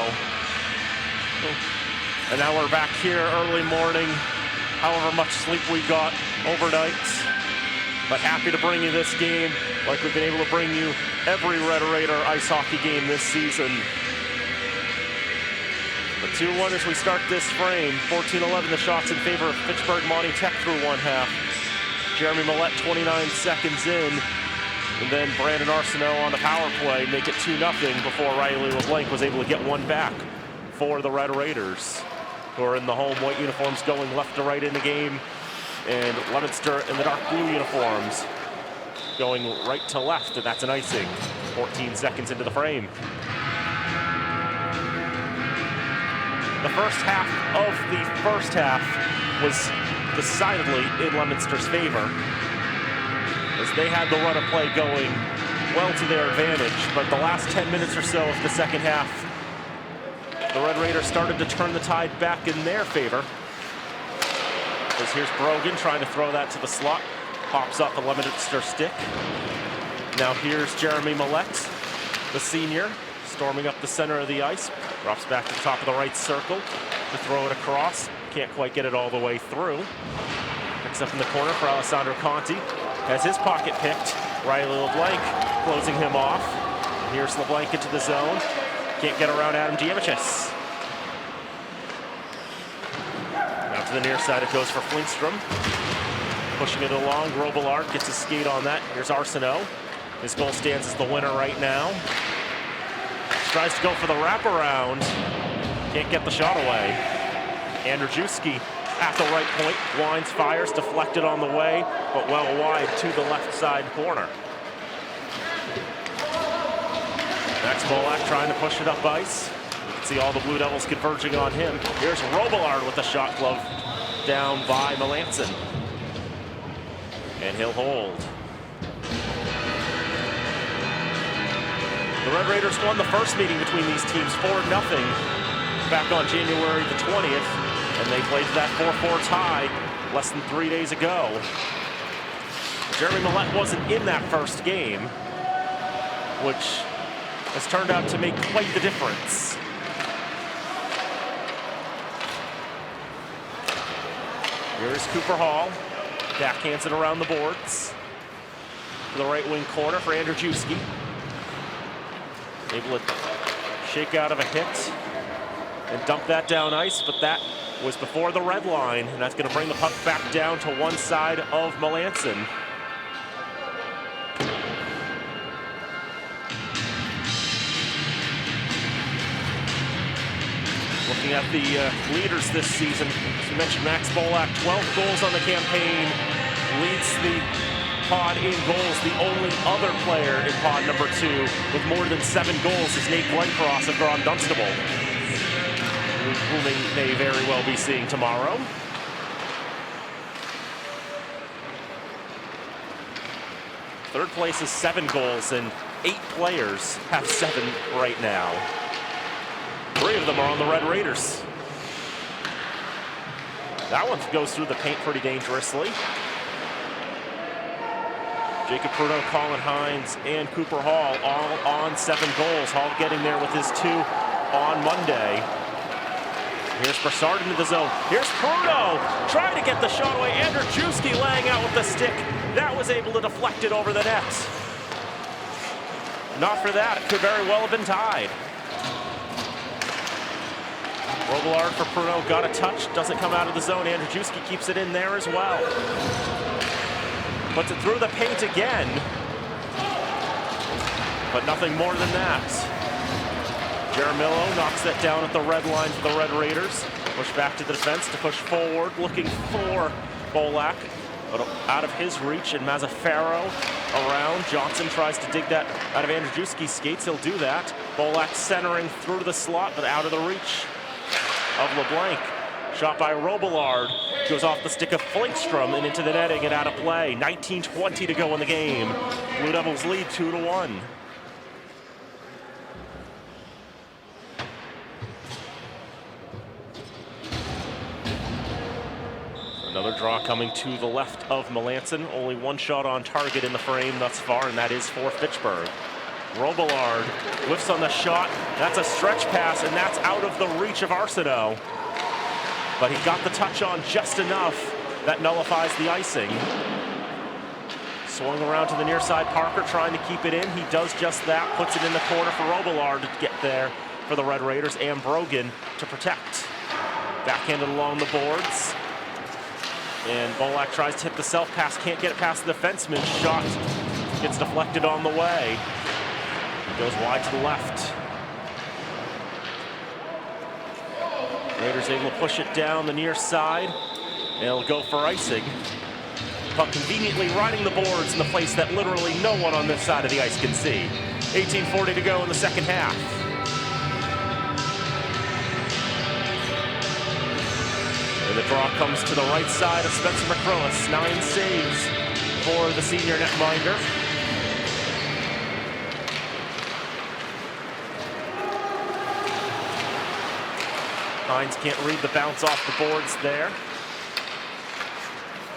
[SPEAKER 1] And now we're back here early morning, however much sleep we got overnight. But happy to bring you this game like we've been able to bring you every Red Raider ice hockey game this season. But 2-1 as we start this frame. 14-11 the shots in favor of Fitchburg Monty Tech through one half. Jeremy Millette 29 seconds in. And then Brandon Arsenault on the power play make it 2-0 before Riley LeBlanc was able to get one back for the Red Raiders, who are in the home white uniforms going left to right in the game, and Leominster in the dark blue uniforms going right to left, and that's an icing. 14 seconds into the frame. The first half of the first half was decidedly in Leominster's favor, as they had the run of play going well to their advantage, but the last 10 minutes or so of the second half, the Red Raiders started to turn the tide back in their favor. As here's Brogan trying to throw that to the slot. Pops off the Leominster stick. Now here's Jeremy Millette, the senior, storming up the center of the ice. Drops back to the top of the right circle to throw it across. Can't quite get it all the way through. Picks up in the corner for Alessandro Conti. Has his pocket picked. Riley LeBlanc closing him off. Here's LeBlanc into the zone. Can't get around Adam Diamichis. Now to the near side it goes for Flingstrom. Pushing it along, Robillard gets his skate on that. Here's Arsenault. His goal stands as the winner right now. Tries to go for the wraparound. Can't get the shot away. Andrzejewski at the right point. Winds, fires, deflected on the way, but well wide to the left side corner. Max Bolak trying to push it up ice. You can see all the Blue Devils converging on him. Here's Robillard with the shot glove down by Melanson. And he'll hold. The Red Raiders won the first meeting between these teams 4-0 back on January the 20th, and they played that 4-4 tie less than 3 days ago. Jeremy Millette wasn't in that first game, which has turned out to make quite the difference. Here's Cooper Hall, backhands it around the boards. To the right wing corner for Andrzejewski. Able to shake out of a hit and dump that down ice, but that was before the red line, and that's going to bring the puck back down to one side of Melanson. Looking at the leaders this season, as we mentioned, Max Bolak, 12 goals on the campaign, leads the pod in goals. The only other player in pod number 2 with more than 7 goals is Nate Glencross of Ron Dunstable, who may very well be seeing tomorrow. Third place is 7 goals, and 8 players have 7 right now. 3 of them are on the Red Raiders. That one goes through the paint pretty dangerously. Jacob Prudeau, Colin Hines, and Cooper Hall all on 7 goals. Hall getting there with his 2 on Monday. Here's Brassard into the zone. Here's Prudeau trying to get the shot away. Andrzejewski laying out with the stick. That was able to deflect it over the net. Not for that, it could very well have been tied. Robillard for Prudeau, got a touch, doesn't come out of the zone. Andrzejewski keeps it in there as well. Puts it through the paint again, but nothing more than that. Jaramillo knocks that down at the red line for the Red Raiders. Push back to the defense to push forward, looking for Bolak, but out of his reach, and Mazzaferro around. Johnson tries to dig that out of Andrzejewski's skates. He'll do that. Bolak centering through the slot, but out of the reach of LeBlanc. Shot by Robillard, goes off the stick of Flinkstrom and into the netting and out of play. 19:20 to go in the game. Blue Devils lead 2-1. Another draw coming to the left of Melanson. Only 1 shot on target in the frame thus far, and that is for Fitchburg. Robillard whiffs on the shot. That's a stretch pass, and that's out of the reach of Arsenault. But he got the touch on just enough. That nullifies the icing. Swung around to the near side, Parker trying to keep it in. He does just that, puts it in the corner for Robillard to get there for the Red Raiders, and Brogan to protect. Backhanded along the boards. And Bolak tries to hit the self-pass, can't get it past the defenseman. Shot gets deflected on the way. Goes wide to the left. Raiders able to push it down the near side. They'll go for icing. Puck conveniently riding the boards in the place that literally no one on this side of the ice can see. 18:40 to go in the second half. And the draw comes to the right side of Spencer McCrillis. 9 saves for the senior netminder. Hines can't read the bounce off the boards there.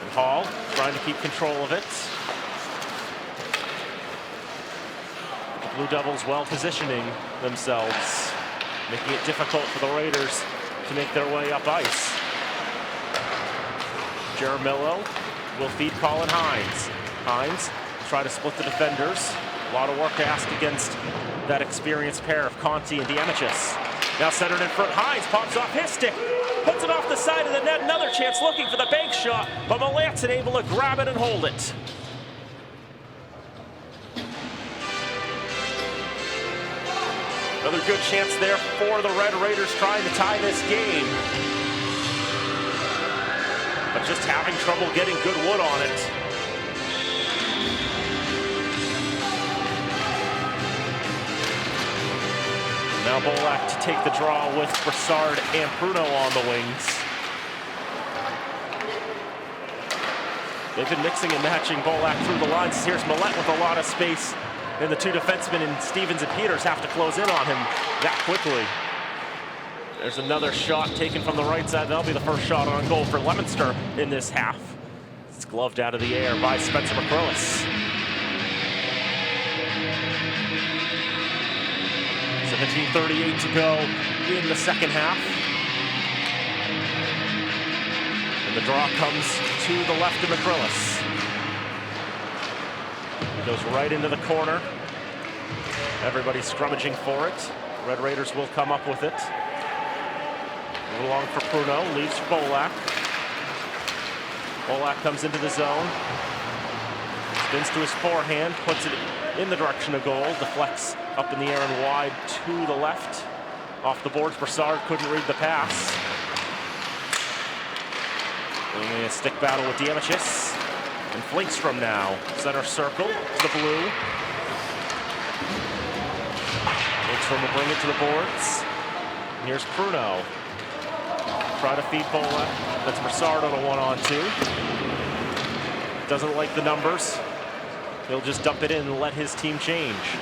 [SPEAKER 1] And Hall trying to keep control of it. The Blue Devils well positioning themselves, making it difficult for the Raiders to make their way up ice. Jaramillo will feed Colin Hines. Hines try to split the defenders. A lot of work to ask against that experienced pair of Conti and Diamichis. Now centered in front, Hines pops off his stick, puts it off the side of the net. Another chance looking for the bank shot, but Melanson able to grab it and hold it. Another good chance there for the Red Raiders trying to tie this game, but just having trouble getting good wood on it. Now Bolak to take the draw with Broussard and Pruno on the wings. They've been mixing and matching Bolak through the lines. Here's Millette with a lot of space, and the two defensemen in Stevens and Peters have to close in on him that quickly. There's another shot taken from the right side. That'll be the first shot on goal for Leominster in this half. It's gloved out of the air by Spencer McCrillis. 17:38 to go in the second half. And the draw comes to the left of McCrillis. It goes right into the corner. Everybody's scrummaging for it. Red Raiders will come up with it. Move along for Pruno, leaves for Bolak. Bolak comes into the zone. Spins to his forehand, puts it in the direction of goal, deflects up in the air and wide to the left. Off the boards, Broussard couldn't read the pass. And a stick battle with Diamichis. And Flinkstrom now, center circle to the blue. Flinkstrom will bring it to the boards. And here's Pruno. Try to feed Bolak. That's Broussard on a 1-on-2. Doesn't like the numbers. He'll just dump it in and let his team change.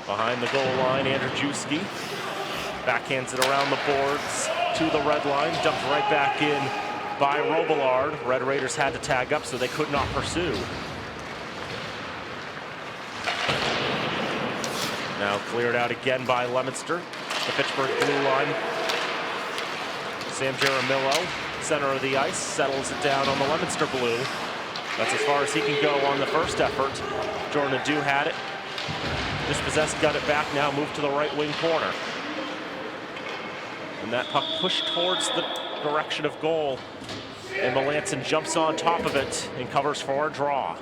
[SPEAKER 1] Behind the goal line, Andrzejewski backhands it around the boards to the red line, dumped right back in by Robillard. Red Raiders had to tag up, so they could not pursue. Now cleared out again by Leominster. The Fitchburg blue line. Sam Jaramillo, center of the ice, settles it down on the Leominster blue. That's as far as he can go on the first effort. Jordan Adu had it. Dispossessed, got it back, now moved to the right wing corner. And that puck pushed towards the direction of goal. And Melanson jumps on top of it and covers for a draw.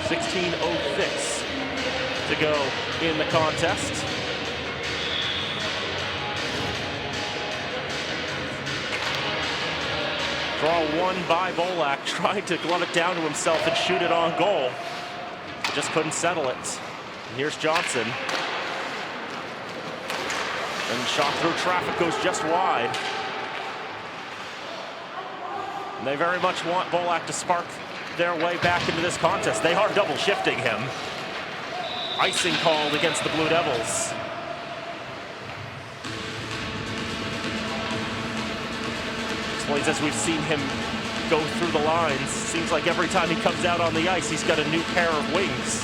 [SPEAKER 1] 16:06 to go in the contest. Draw one by Bolak, tried to glove it down to himself and shoot it on goal. Just couldn't settle it. And here's Johnson. And shot through traffic goes just wide. And they very much want Bolak to spark their way back into this contest. They are double shifting him. Icing called against the Blue Devils. Explains as we've seen him go through the lines. Seems like every time he comes out on the ice, he's got a new pair of wings.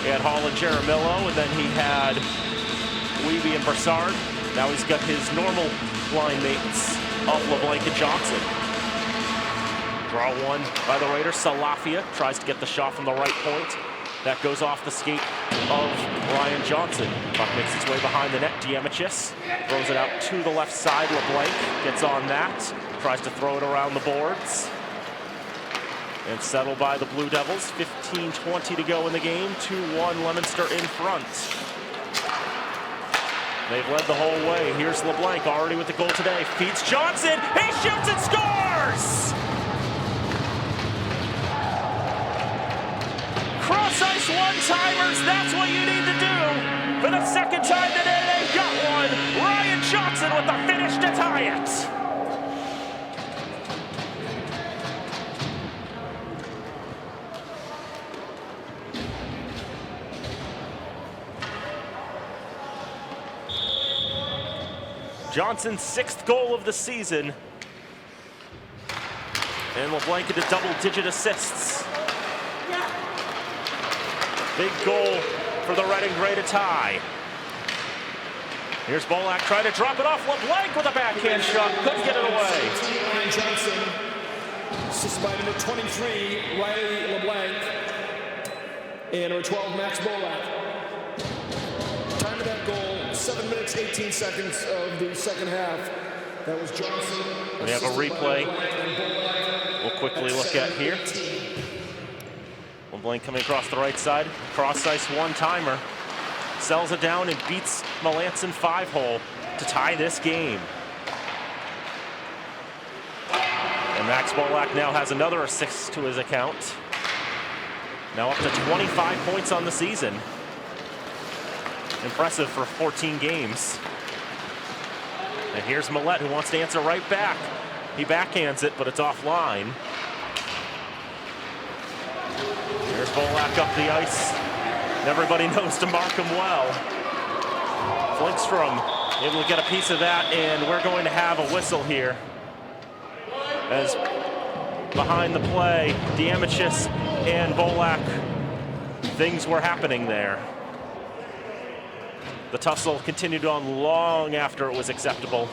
[SPEAKER 1] He had Hall and Jaramillo, and then he had Wiebe and Broussard. Now he's got his normal line mates of LeBlanc and Johnson. Draw one by the Raiders. Salafia tries to get the shot from the right point. That goes off the skate of Ryan Johnson. Puck makes its way behind the net. Diamichis throws it out to the left side. LeBlanc gets on that. Tries to throw it around the boards. And settled by the Blue Devils. 15:20 to go in the game. 2-1 Leominster in front. They've led the whole way. Here's LeBlanc already with the goal today. Feeds Johnson. He shoots and scores! Cross-ice one-timers, that's what you need to do. For the second time today, they've got one. Ryan Johnson with the finish to tie it. Johnson's 6th goal of the season. And LeBlanc into double-digit assists. Big goal for the Red and Gray to tie. Here's Bolak trying to drop it off. LeBlanc with a backhand shot. Couldn't get it away.
[SPEAKER 2] Ryan Johnson. Suspended at 23, Riley LeBlanc. And number 12, Max Bolak. Time of that goal, 7 minutes, 18 seconds of the second half. That was Johnson.
[SPEAKER 1] We have a replay we'll quickly look at here. LeBlanc coming across the right side. Cross-ice one-timer. Sells it down and beats Melanson 5-hole to tie this game. Max Bolak now has another assist to his account. Now up to 25 points on the season. Impressive for 14 games. And here's Millette, who wants to answer right back. He backhands it, but it's offline. Here's Bolak up the ice. Everybody knows to mark him well. Flingstrom able to get a piece of that, and we're going to have a whistle here. As behind the play, Diamichis and Bolak, things were happening there. The tussle continued on long after it was acceptable.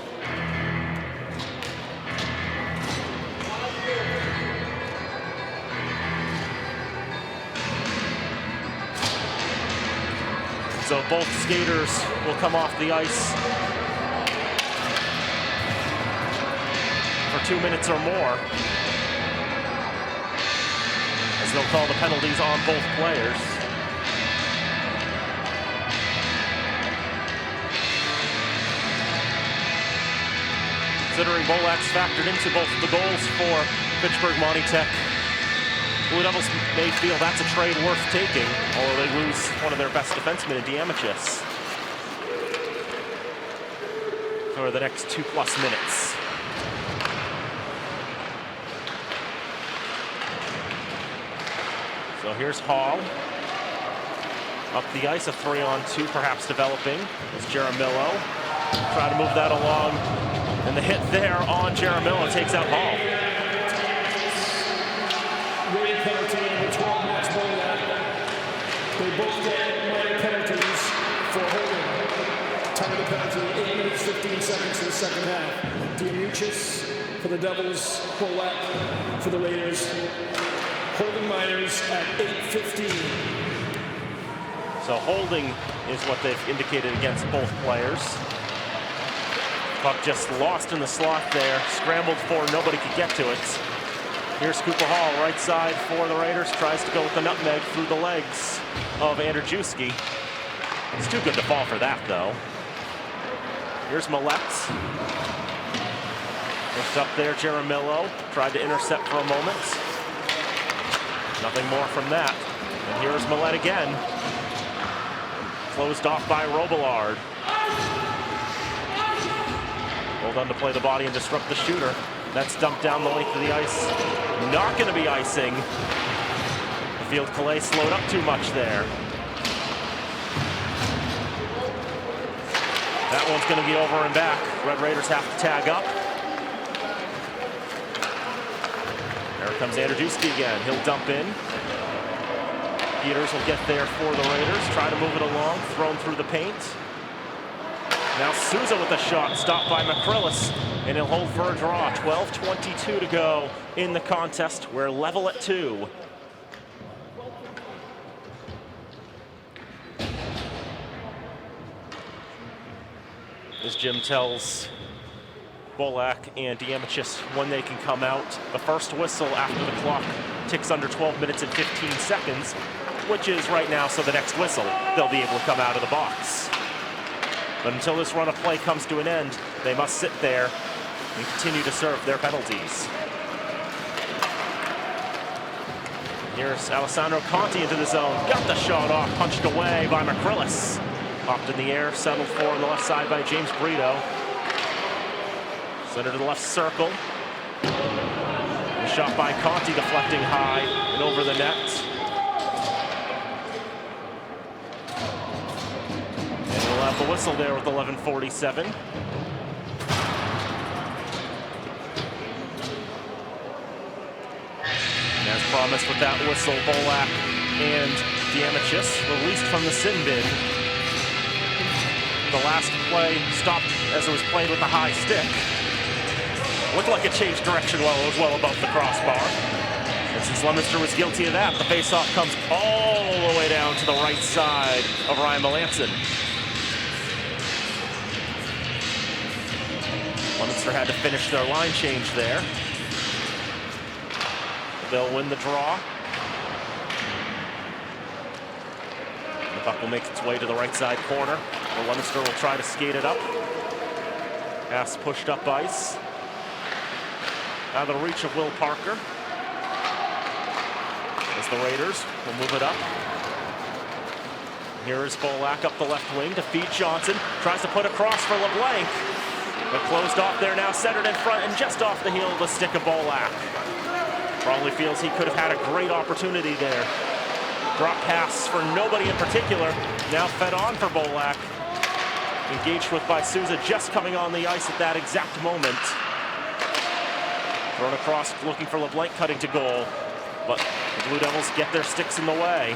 [SPEAKER 1] So both skaters will come off the ice for 2 minutes or more, as they'll call the penalties on both players. Considering Bolak's factored into both the goals for Fitchburg Monty Tech, Blue Devils may feel that's a trade worth taking, although they lose one of their best defensemen in Diamichis for the next 2+ minutes. So here's Hall. Up the ice, a 3-on-2 perhaps developing. As Jaramillo try to move that along. And the hit there on Jaramillo takes out Hall.
[SPEAKER 2] Rating penalty number 12, Max Bolak. They both get minor penalties for holding. Time of the penalty, 8 minutes, 15 seconds in the second half. Diamichis for the Devils, Bolak for the Raiders. Holding minors at 8:15.
[SPEAKER 1] So holding is what they've indicated against both players. Puck just lost in the slot there, scrambled for, nobody could get to it. Here's Cooper Hall, right side for the Raiders, tries to go with the nutmeg through the legs of Andrzejewski. It's too good to fall for that, though. Here's Millette. Pushed up there, Jaramillo, tried to intercept for a moment. Nothing more from that. And here's Millette again. Closed off by Robillard. Well done to play the body and disrupt the shooter. That's dumped down the length of the ice. Not going to be icing. The field Calais slowed up too much there. That one's going to be over and back. Red Raiders have to tag up. There comes Andrzejewski again. He'll dump in. Peters will get there for the Raiders. Try to move it along. Thrown through the paint. Now Souza with a shot. Stopped by McCrillis. And he'll hold for a draw. 12:22 to go in the contest. We're level at 2. As Jim tells Bolak and Diamichis when they can come out. The first whistle after the clock ticks under 12 minutes and 15 seconds, which is right now, so the next whistle, they'll be able to come out of the box. But until this run of play comes to an end, they must sit there and continue to serve their penalties. Here's Alessandro Conti into the zone. Got the shot off, punched away by McCrillis. Popped in the air, settled for on the left side by James Brito. Center to the left circle. The shot by Conti deflecting high and over the net. And we'll have the whistle there with 11:47. And as promised with that whistle, Bolak and Diamichis released from the sin bin. The last play stopped as it was played with a high stick. Looked like it changed direction while it was well above the crossbar. And since Leominster was guilty of that, the faceoff comes all the way down to the right side of Ryan Melanson. Leominster had to finish their line change there. They'll win the draw. The puck will make its way to the right side corner. Leominster will try to skate it up. Pass pushed up ice. Out of the reach of Will Parker. As the Raiders will move it up. Here is Bolak up the left wing to feed Johnson. Tries to put a cross for LeBlanc. But closed off there now, centered in front and just off the heel of the stick of Bolak. Probably feels he could have had a great opportunity there. Drop pass for nobody in particular. Now fed on for Bolak. Engaged with by Souza, just coming on the ice at that exact moment. Thrown across, looking for LeBlanc, cutting to goal. But the Blue Devils get their sticks in the way.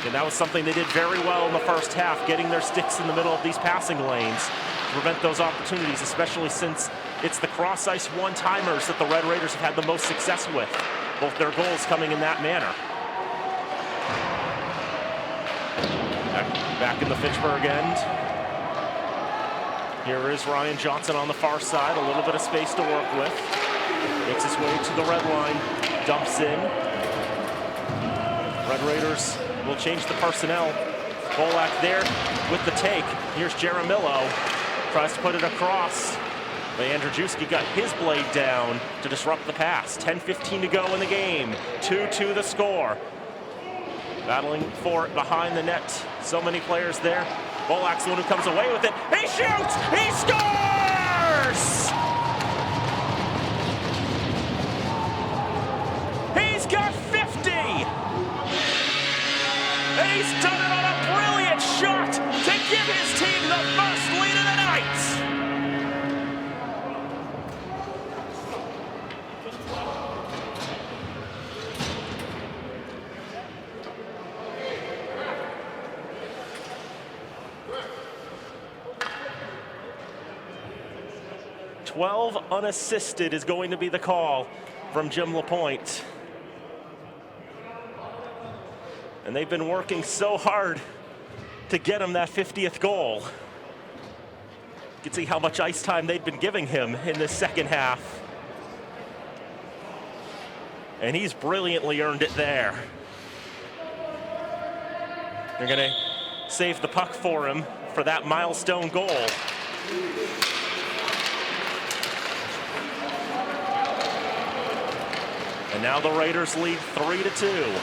[SPEAKER 1] And that was something they did very well in the first half, getting their sticks in the middle of these passing lanes to prevent those opportunities, especially since it's the cross-ice one-timers that the Red Raiders have had the most success with. Both their goals coming in that manner. Back in the Fitchburg end. Here is Ryan Johnson on the far side, a little bit of space to work with. Makes his way to the red line, dumps in. Red Raiders will change the personnel. Bolak there with the take. Here's Jaramillo. Tries to put it across. But Andrzejewski got his blade down to disrupt the pass. 10:15 to go in the game. 2-2 the score. Battling for it behind the net. So many players there. Bolak's the one who comes away with it. He shoots! He scores! He's got 50! And he's done it on a brilliant shot to give his team the first lead of the night! 12 unassisted is going to be the call from Jim Lapointe. And they've been working so hard to get him that 50th goal. You can see how much ice time they've been giving him in this second half. And he's brilliantly earned it there. They're gonna save the puck for him for that milestone goal. And now the Raiders lead 3-2.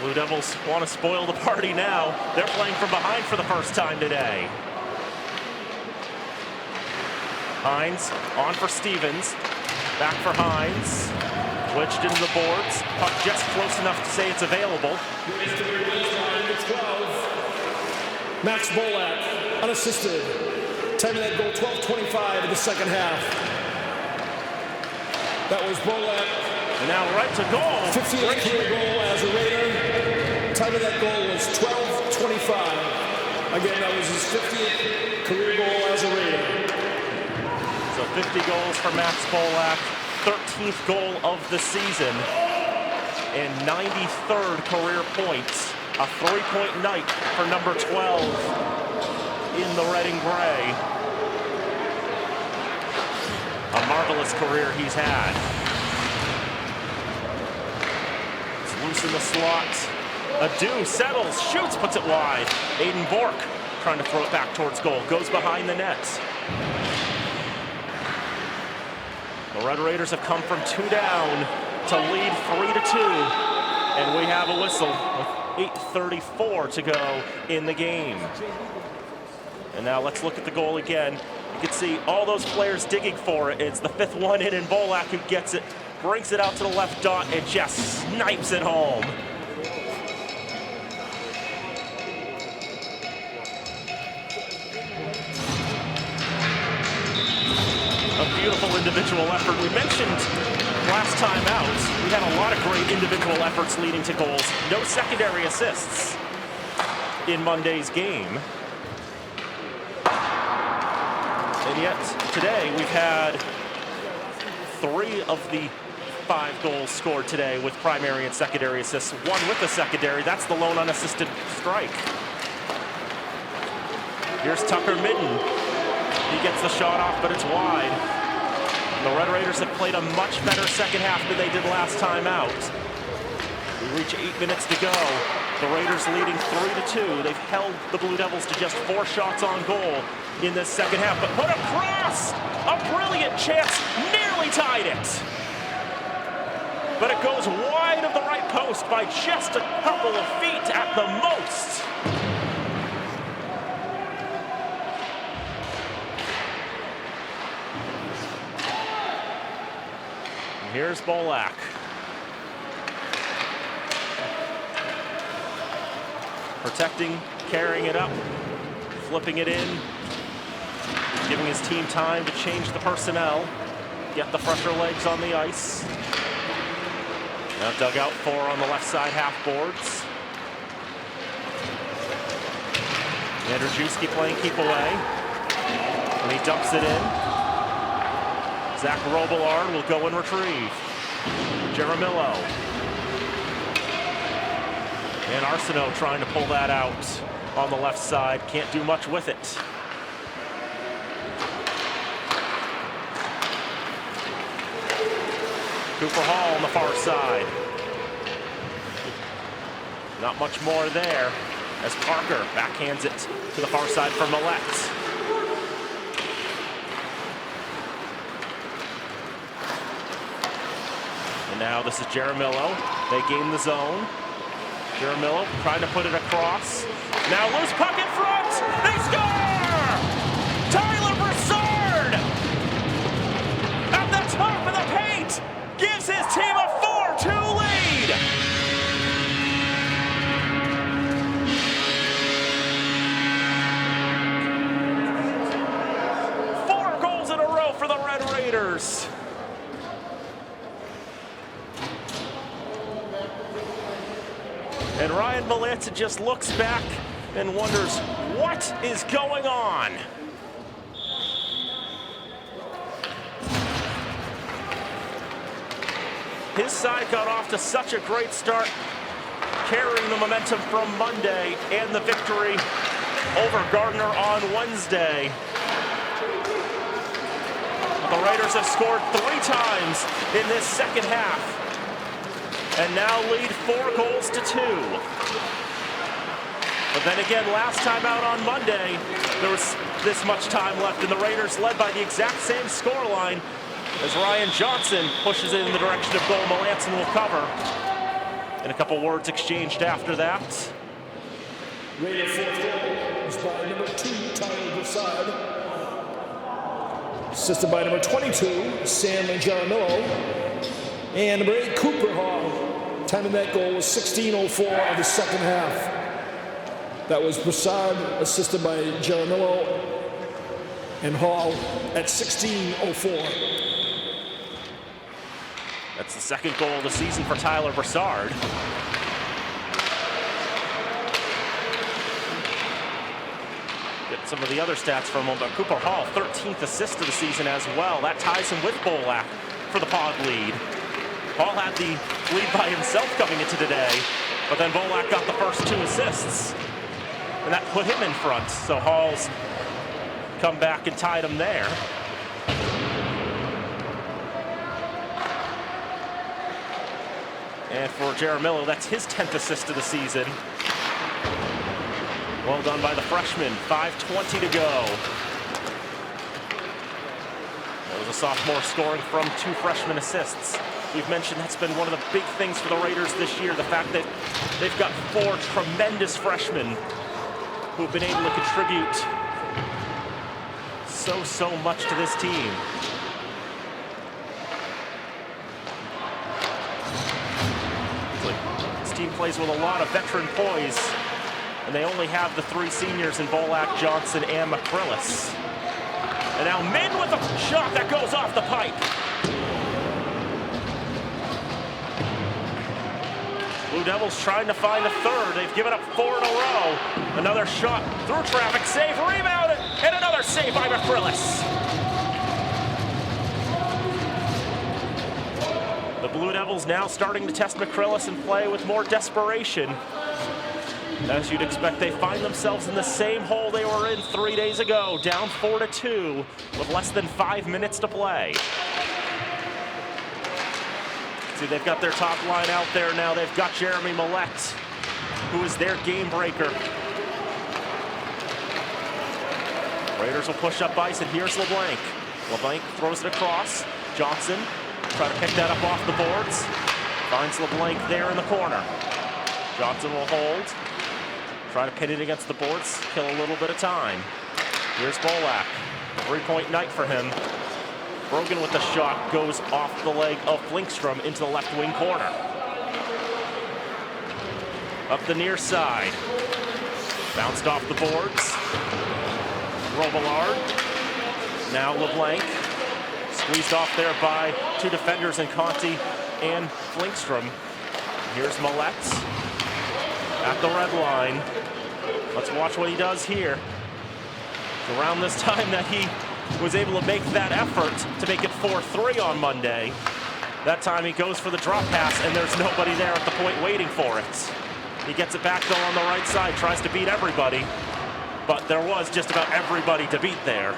[SPEAKER 1] Blue Devils want to spoil the party now. They're playing from behind for the first time today. Hines on for Stevens. Back for Hines. Wedged into the boards. Puck just close enough to say it's available.
[SPEAKER 2] Max Bolak, unassisted. Time of that goal, 12:25 in the second half. That was Bolak.
[SPEAKER 1] And now right to goal.
[SPEAKER 2] 50th career goal as a Raider. Time of that goal was 12:25. Again, that was his 50th career goal as a Raider.
[SPEAKER 1] So 50 goals for Max Bolak, 13th goal of the season, and 93rd career points. A 3-point night for number 12 in the red and gray. A marvelous career he's had. It's loose in the slot. Adu settles, shoots, puts it wide. Aiden Bork trying to throw it back towards goal. Goes behind the net. The Red Raiders have come from 2 down to lead 3-2. And we have a whistle with 8:34 to go in the game. And now let's look at the goal again. You can see all those players digging for it. It's the 5th one in, and Bolak who gets it, brings it out to the left dot, and just snipes it home. A beautiful individual effort. We mentioned last time out, we had a lot of great individual efforts leading to goals. No secondary assists in Monday's game. And yet, today, we've had 3 of the 5 goals scored today with primary and secondary assists. 1 with the secondary, that's the lone unassisted strike. Here's Tucker Midden. He gets the shot off, but it's wide. The Red Raiders have played a much better second half than they did last time out. We reach 8 minutes to go. The Raiders leading 3-2. They've held the Blue Devils to just 4 shots on goal in this second half, but put across! A brilliant chance, nearly tied it. But it goes wide of the right post by just a couple of feet at the most. And here's Bolak. Protecting, carrying it up, flipping it in, giving his team time to change the personnel, get the fresher legs on the ice. Now dugout 4 on the left side half boards. Andrzejewski playing keep away, and he dumps it in. Zach Robillard will go and retrieve. Jaramillo. And Arsenault trying to pull that out on the left side. Can't do much with it. Cooper Hall on the far side. Not much more there as Parker backhands it to the far side for Millette. And now this is Jaramillo. They gain the zone. Jaramillo trying to put it across. Now loose puck in front. They score! Tyler Brassard at the top of the paint gives his team a 4-2 lead. Four goals in a row for the Red Raiders. And Ryan Millette just looks back and wonders, what is going on? His side got off to such a great start, carrying the momentum from Monday and the victory over Gardner on Wednesday. The Raiders have scored 3 times in this second half, and now lead 4-2. But then again, last time out on Monday, there was this much time left, and the Raiders led by the exact same scoreline as Ryan Johnson pushes it in the direction of goal. Melanson will cover. And a couple words exchanged after that.
[SPEAKER 2] Raider fourth goal is by number 2, Tyler Brassard. Assisted by number 22, Sam Jaramillo. And number 8, Cooper Hall. Time of that goal was 16:04 of the second half. That was Brassard, assisted by Jaramillo and Hall at 16:04.
[SPEAKER 1] That's the second goal of the season for Tyler Brassard. Get some of the other stats from him, but Cooper Hall, 13th assist of the season as well. That ties him with Bolak for the pod lead. Hall had the lead by himself coming into today, but then Bolak got the first 2 assists, and that put him in front. So Hall's come back and tied him there. And for Jaramillo, that's his 10th assist of the season. Well done by the freshman, 5:20 to go. That was a sophomore scoring from 2 freshman assists. We've mentioned that's been one of the big things for the Raiders this year, the fact that they've got 4 tremendous freshmen who've been able to contribute so much to this team. This team plays with a lot of veteran poise, and they only have the 3 seniors in Bolak, Johnson, and McCrillis. And now Min with a shot that goes off the pipe. Blue Devils trying to find a third. They've given up 4 in a row. Another shot through traffic, save, rebounded, and another save by McCrillis. The Blue Devils now starting to test McCrillis and play with more desperation. As you'd expect, they find themselves in the same hole they were in 3 days ago, down 4-2 with less than 5 minutes to play. See, they've got their top line out there now. They've got Jeremy Millette who is their game breaker. Raiders will push up ice, and here's LeBlanc. LeBlanc throws it across. Johnson try to pick that up off the boards. Finds LeBlanc there in the corner. Johnson will hold. Try to pin it against the boards, kill a little bit of time. Here's Bolak. 3-point night for him. Brogan with the shot goes off the leg of Flingstrom into the left wing corner. Up the near side. Bounced off the boards. Robillard. Now LeBlanc. Squeezed off there by two defenders in Conti and Flingstrom. Here's Millette at the red line. Let's watch what he does here. It's around this time that he was able to make that effort to make it 4-3 on Monday. That time he goes for the drop pass, and there's nobody there at the point waiting for it. He gets it back though on the right side, tries to beat everybody, but there was just about everybody to beat there.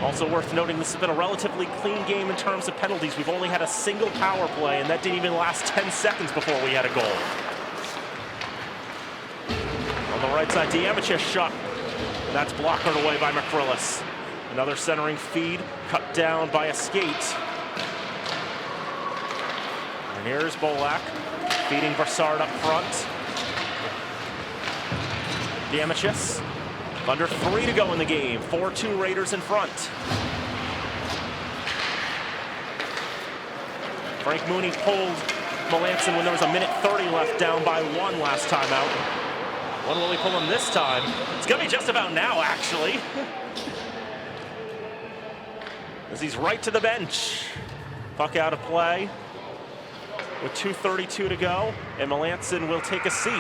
[SPEAKER 1] Also worth noting, this has been a relatively clean game in terms of penalties. We've only had a single power play, and that didn't even last 10 seconds before we had a goal. On the right side, Diamich's shot. That's blocked away by McCrillis. Another centering feed, cut down by a skate. And here's Bolak, feeding Brassard up front. Diamich's. Under 3 to go in the game. 4-2 Raiders in front. Frank Mooney pulled Melanson when there was 1:30 left, down by 1 last time out. When will he pull him this time? It's gonna be just about now, actually. As he's right to the bench. Puck out of play with 2:32 to go, and Melanson will take a seat.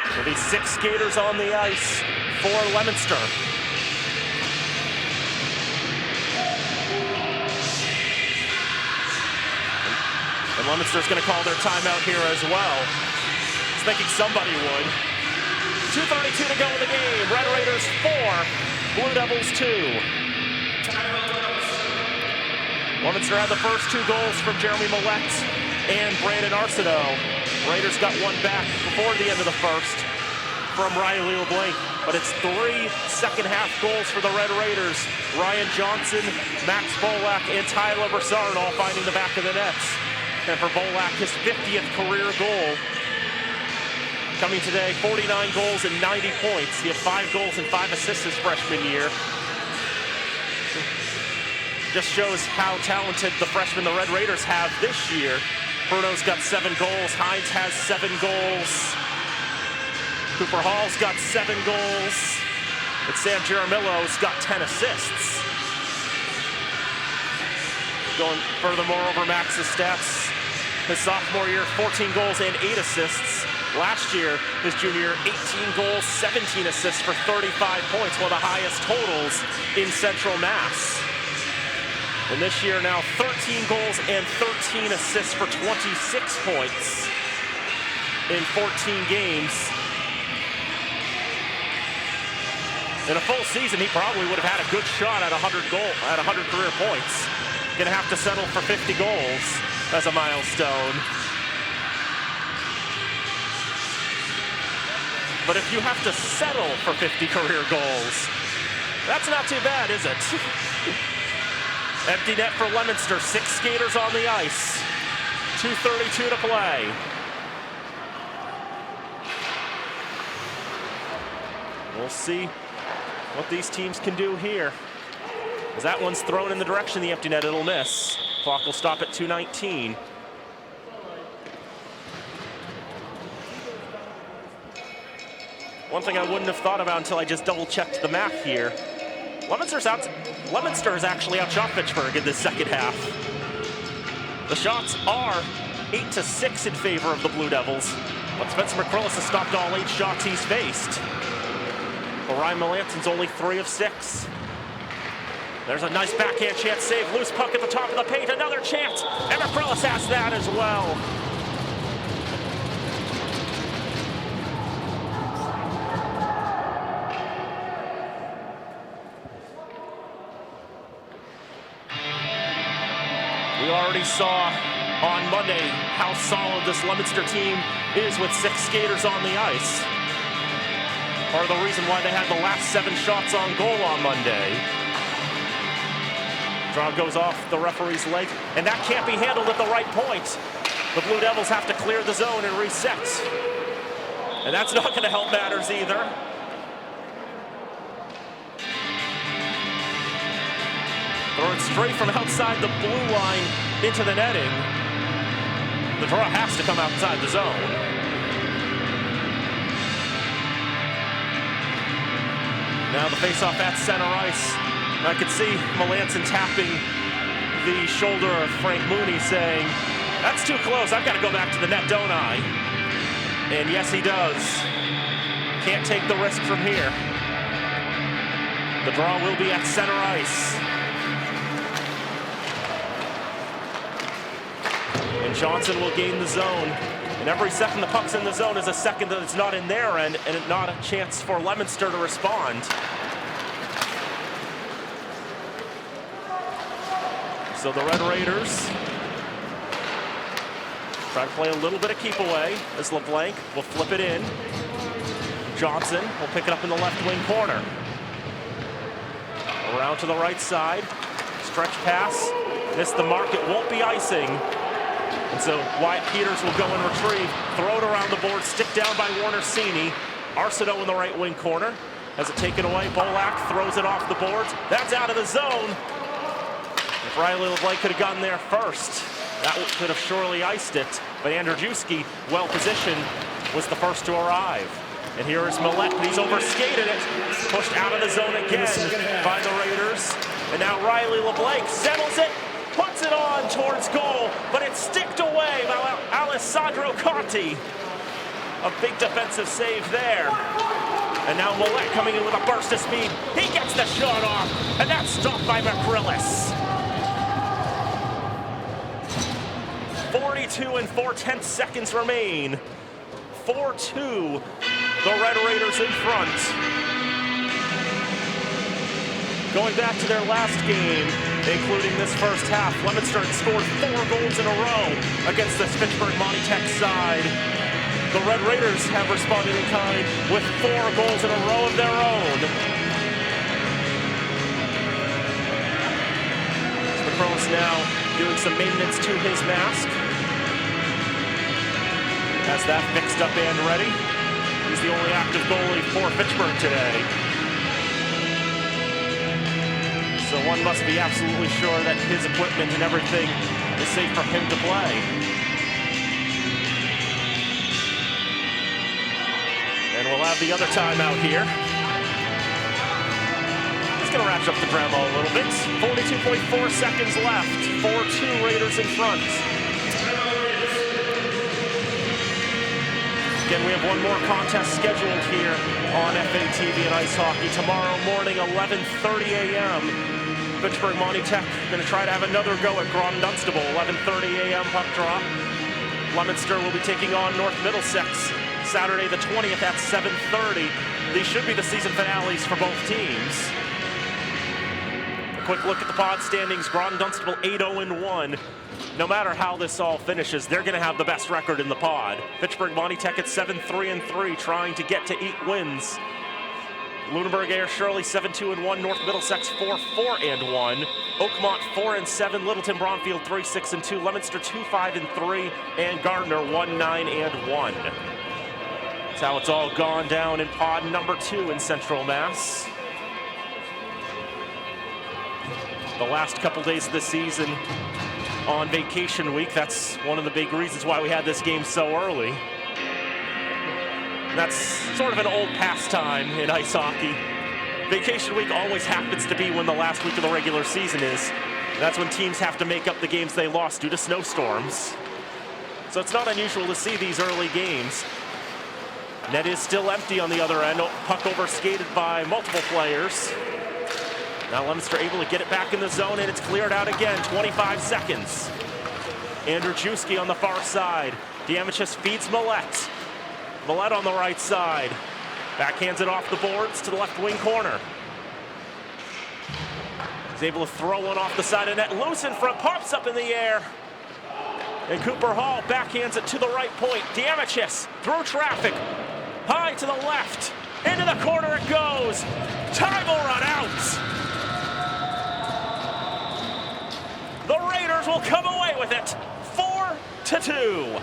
[SPEAKER 1] There'll be 6 skaters on the ice for Leominster. And Leominster's going to call their timeout here as well. I was thinking somebody would. 2:32 to go in the game. Red Raiders 4, Blue Devils 2. Leominster had the first 2 goals from Jeremy Millette and Brandon Arsenault. Raiders got one back before the end of the first from Riley LeBlanc, but it's 3 second-half goals for the Red Raiders. Ryan Johnson, Max Bolak, and Tyler Brassard all finding the back of the nets. And for Bolak, his 50th career goal. Coming today, 49 goals and 90 points. He had 5 goals and 5 assists his freshman year. Just shows how talented the freshmen the Red Raiders have this year. Bruno's got 7 goals. Hines has 7 goals. Cooper Hall's got 7 goals. And Sam Jaramillo's got 10 assists. Going furthermore over Max's stats. His sophomore year, 14 goals and 8 assists. Last year, his junior year, 18 goals, 17 assists for 35 points, one of the highest totals in Central Mass. And this year now 13 goals and 13 assists for 26 points in 14 games. In a full season, he probably would have had a good shot at 100 career points. Gonna have to settle for 50 goals as a milestone. But if you have to settle for 50 career goals, that's not too bad, is it? Empty net for Leominster, 6 skaters on the ice. 2:32 to play. We'll see what these teams can do here. As that one's thrown in the direction of the empty net, it'll miss. Clock will stop at 2:19. One thing I wouldn't have thought about until I just double-checked the math here. Leominster has actually outshot Fitchburg in this second half. The shots are 8-6 in favor of the Blue Devils, but Spencer McCrillis has stopped all 8 shots he's faced. But Ryan Melanson's only 3 of 6. There's a nice backhand chance save. Loose puck at the top of the paint. Another chance. And McCrillis has that as well. We already saw on Monday how solid this Leominster team is with 6 skaters on the ice. Part of the reason why they had the last 7 shots on goal on Monday. Draw goes off the referee's leg, and that can't be handled at the right point. The Blue Devils have to clear the zone and reset. And that's not going to help matters either. Throw it straight from outside the blue line into the netting. The draw has to come outside the zone. Now the face-off at center ice. I could see Melanson tapping the shoulder of Frank Mooney saying, "That's too close, I've got to go back to the net, don't I?" And yes, he does. Can't take the risk from here. The draw will be at center ice. And Johnson will gain the zone. And every second the puck's in the zone is a second that it's not in their end, and not a chance for Leominster to respond. So the Red Raiders try to play a little bit of keep away as LeBlanc will flip it in. Johnson will pick it up in the left wing corner. Around to the right side. Stretch pass. Missed the mark. It won't be icing. And so Wyatt Peters will go and retrieve. Throw it around the board. Stick down by Warner Sini. Arsenault in the right wing corner. Has it taken away. Bolak throws it off the boards. That's out of the zone. If Riley LeBlanc could have gotten there first, that could have surely iced it. But Andrzejewski, well positioned, was the first to arrive. And here is Millette, but he's overskated it. Pushed out of the zone again by the Raiders. And now Riley LeBlanc settles it, puts it on towards goal, but it's sticked away by Alessandro Conti. A big defensive save there. And now Millette coming in with a burst of speed. He gets the shot off, and that's stopped by McCrillis. 42 and 4/10 seconds remain. 4-2, the Red Raiders in front. Going back to their last game, including this first half, Leominster had scored 4 goals in a row against this Fitchburg Monty Tech side. The Red Raiders have responded in kind with 4 goals in a row of their own. McCrillis now doing some maintenance to his mask. Has that fixed up and ready. He's the only active goalie for Fitchburg today. So one must be absolutely sure that his equipment and everything is safe for him to play. And we'll have the other timeout here. He's going to ratchet up the drama a little bit. 42.4 seconds left. 4-2 Raiders in front. Again, we have one more contest scheduled here on FATV and Ice Hockey. Tomorrow morning, 11:30 a.m. Fitchburg Monty Tech going to try to have another go at Grand Dunstable. 11:30 a.m. puck drop. Leominster will be taking on North Middlesex Saturday the 20th at 7:30. These should be the season finales for both teams. A quick look at the pod standings. Grand Dunstable 8-0-1. No matter how this all finishes, they're going to have the best record in the pod. Fitchburg Monty Tech at 7-3-3, trying to get to 8 wins. Lunenburg Air Shirley 7-2-1, North Middlesex 4-4-1, Oakmont 4-7, Littleton Bromfield 3-6-2, Leominster 2-5-3, and Gardner 1-9-1. That's how it's all gone down in pod number 2 in Central Mass. The last couple days of the season on vacation week. That's one of the big reasons why we had this game so early. That's sort of an old pastime in ice hockey. Vacation week always happens to be when the last week of the regular season is. That's when teams have to make up the games they lost due to snowstorms. So it's not unusual to see these early games. Net is still empty on the other end. Puck overskated by multiple players. Now Leominster able to get it back in the zone, and it's cleared out again. 25 seconds. Andrzejewski on the far side. Diamichis feeds Millette. Millette on the right side. Backhands it off the boards to the left wing corner. He's able to throw one off the side of net, loose in front, pops up in the air. And Cooper Hall backhands it to the right point. Damages through traffic, high to the left, into the corner it goes. Time will run out. The Raiders will come away with it, 4-2.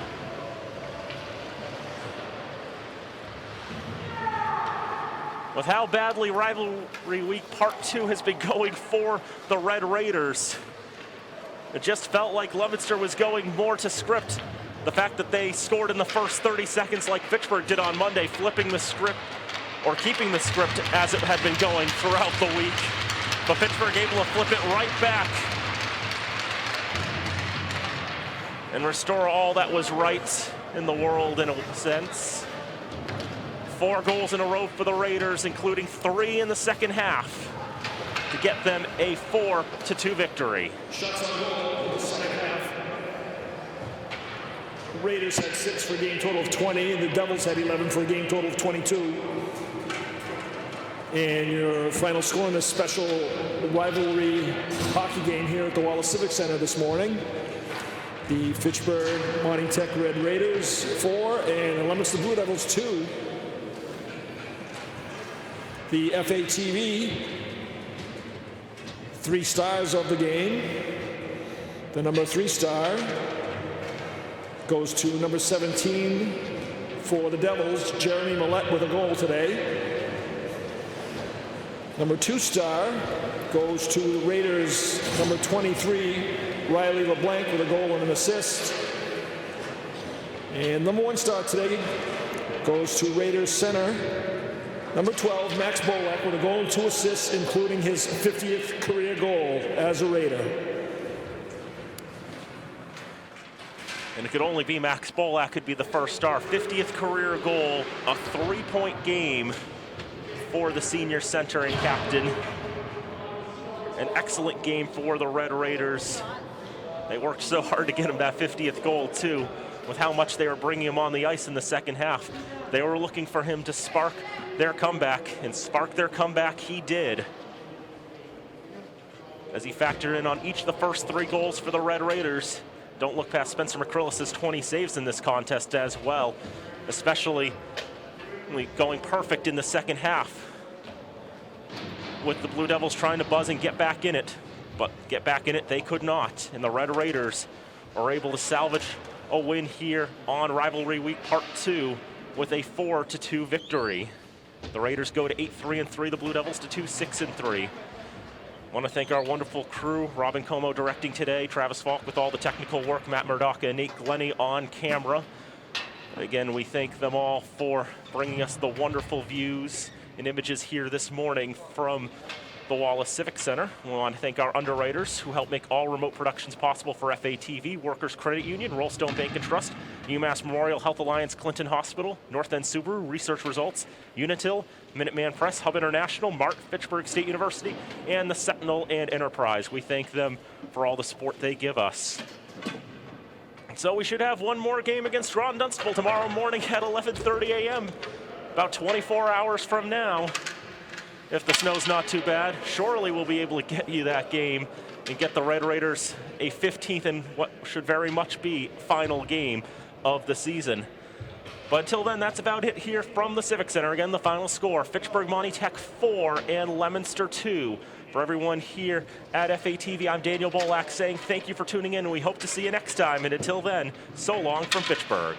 [SPEAKER 1] With how badly Rivalry Week Part 2 has been going for the Red Raiders, it just felt like Leominster was going more to script. The fact that they scored in the first 30 seconds like Fitchburg did on Monday, flipping the script or keeping the script as it had been going throughout the week. But Fitchburg able to flip it right back and restore all that was right in the world in a sense. 4 goals in a row for the Raiders, including 3 in the second half, to get them a 4-2 victory.
[SPEAKER 2] Shots on goal in the second half. The Raiders had 6 for a game total of 20, and the Devils had 11 for a game total of 22. And your final score in this special rivalry hockey game here at the Wallace Civic Center this morning. The Fitchburg Monty Tech Red Raiders 4 and the Leominster Blue Devils 2. The FHS 3 stars of the game. The number 3 star goes to number 17 for the Devils, Jeremy Millette, with a goal today. Number 2 star goes to the Raiders, number 23, Riley LeBlanc, with a goal and an assist. And number 1 star today goes to Raiders center, number 12, Max Bolak, with a goal and 2 assists, including his 50th career goal as a Raider.
[SPEAKER 1] And it could only be Max Bolak could be the first star. 50th career goal, a 3-point game for the senior center and captain. An excellent game for the Red Raiders. They worked so hard to get him that 50th goal too, with how much they were bringing him on the ice in the second half. They were looking for him to spark their comeback, and spark their comeback he did, as he factored in on each of the first 3 goals for the Red Raiders. Don't look past Spencer McCrillis' 20 saves in this contest as well, especially going perfect in the second half, with the Blue Devils trying to buzz and get back in it. But get back in it they could not, and the Red Raiders are able to salvage a win here on Rivalry Week Part 2 with a 4-2 victory. The Raiders go to 8-3-3, the Blue Devils to 2-6-3. Want to thank our wonderful crew, Robin Como directing today, Travis Falk with all the technical work, Matt Murdoch and Nate Glennie on camera. Again, we thank them all for bringing us the wonderful views and images here this morning from the Wallace Civic Center. We want to thank our underwriters who help make all remote productions possible for FATV, Workers Credit Union, Rollstone Bank and Trust, UMass Memorial Health Alliance, Clinton Hospital, North End Subaru, Research Results, Unitil, Minuteman Press, Hub International, Mart, Fitchburg State University, and the Sentinel and Enterprise. We thank them for all the support they give us. So we should have one more game against Ron Dunstable tomorrow morning at 11:30 a.m., about 24 hours from now. If the snow's not too bad, surely we'll be able to get you that game and get the Red Raiders a 15th and what should very much be final game of the season. But until then, that's about it here from the Civic Center. Again, the final score, Fitchburg Monty Tech 4 and Leominster 2. For everyone here at FATV, I'm Daniel Bolak saying thank you for tuning in, and we hope to see you next time. And until then, so long from Fitchburg.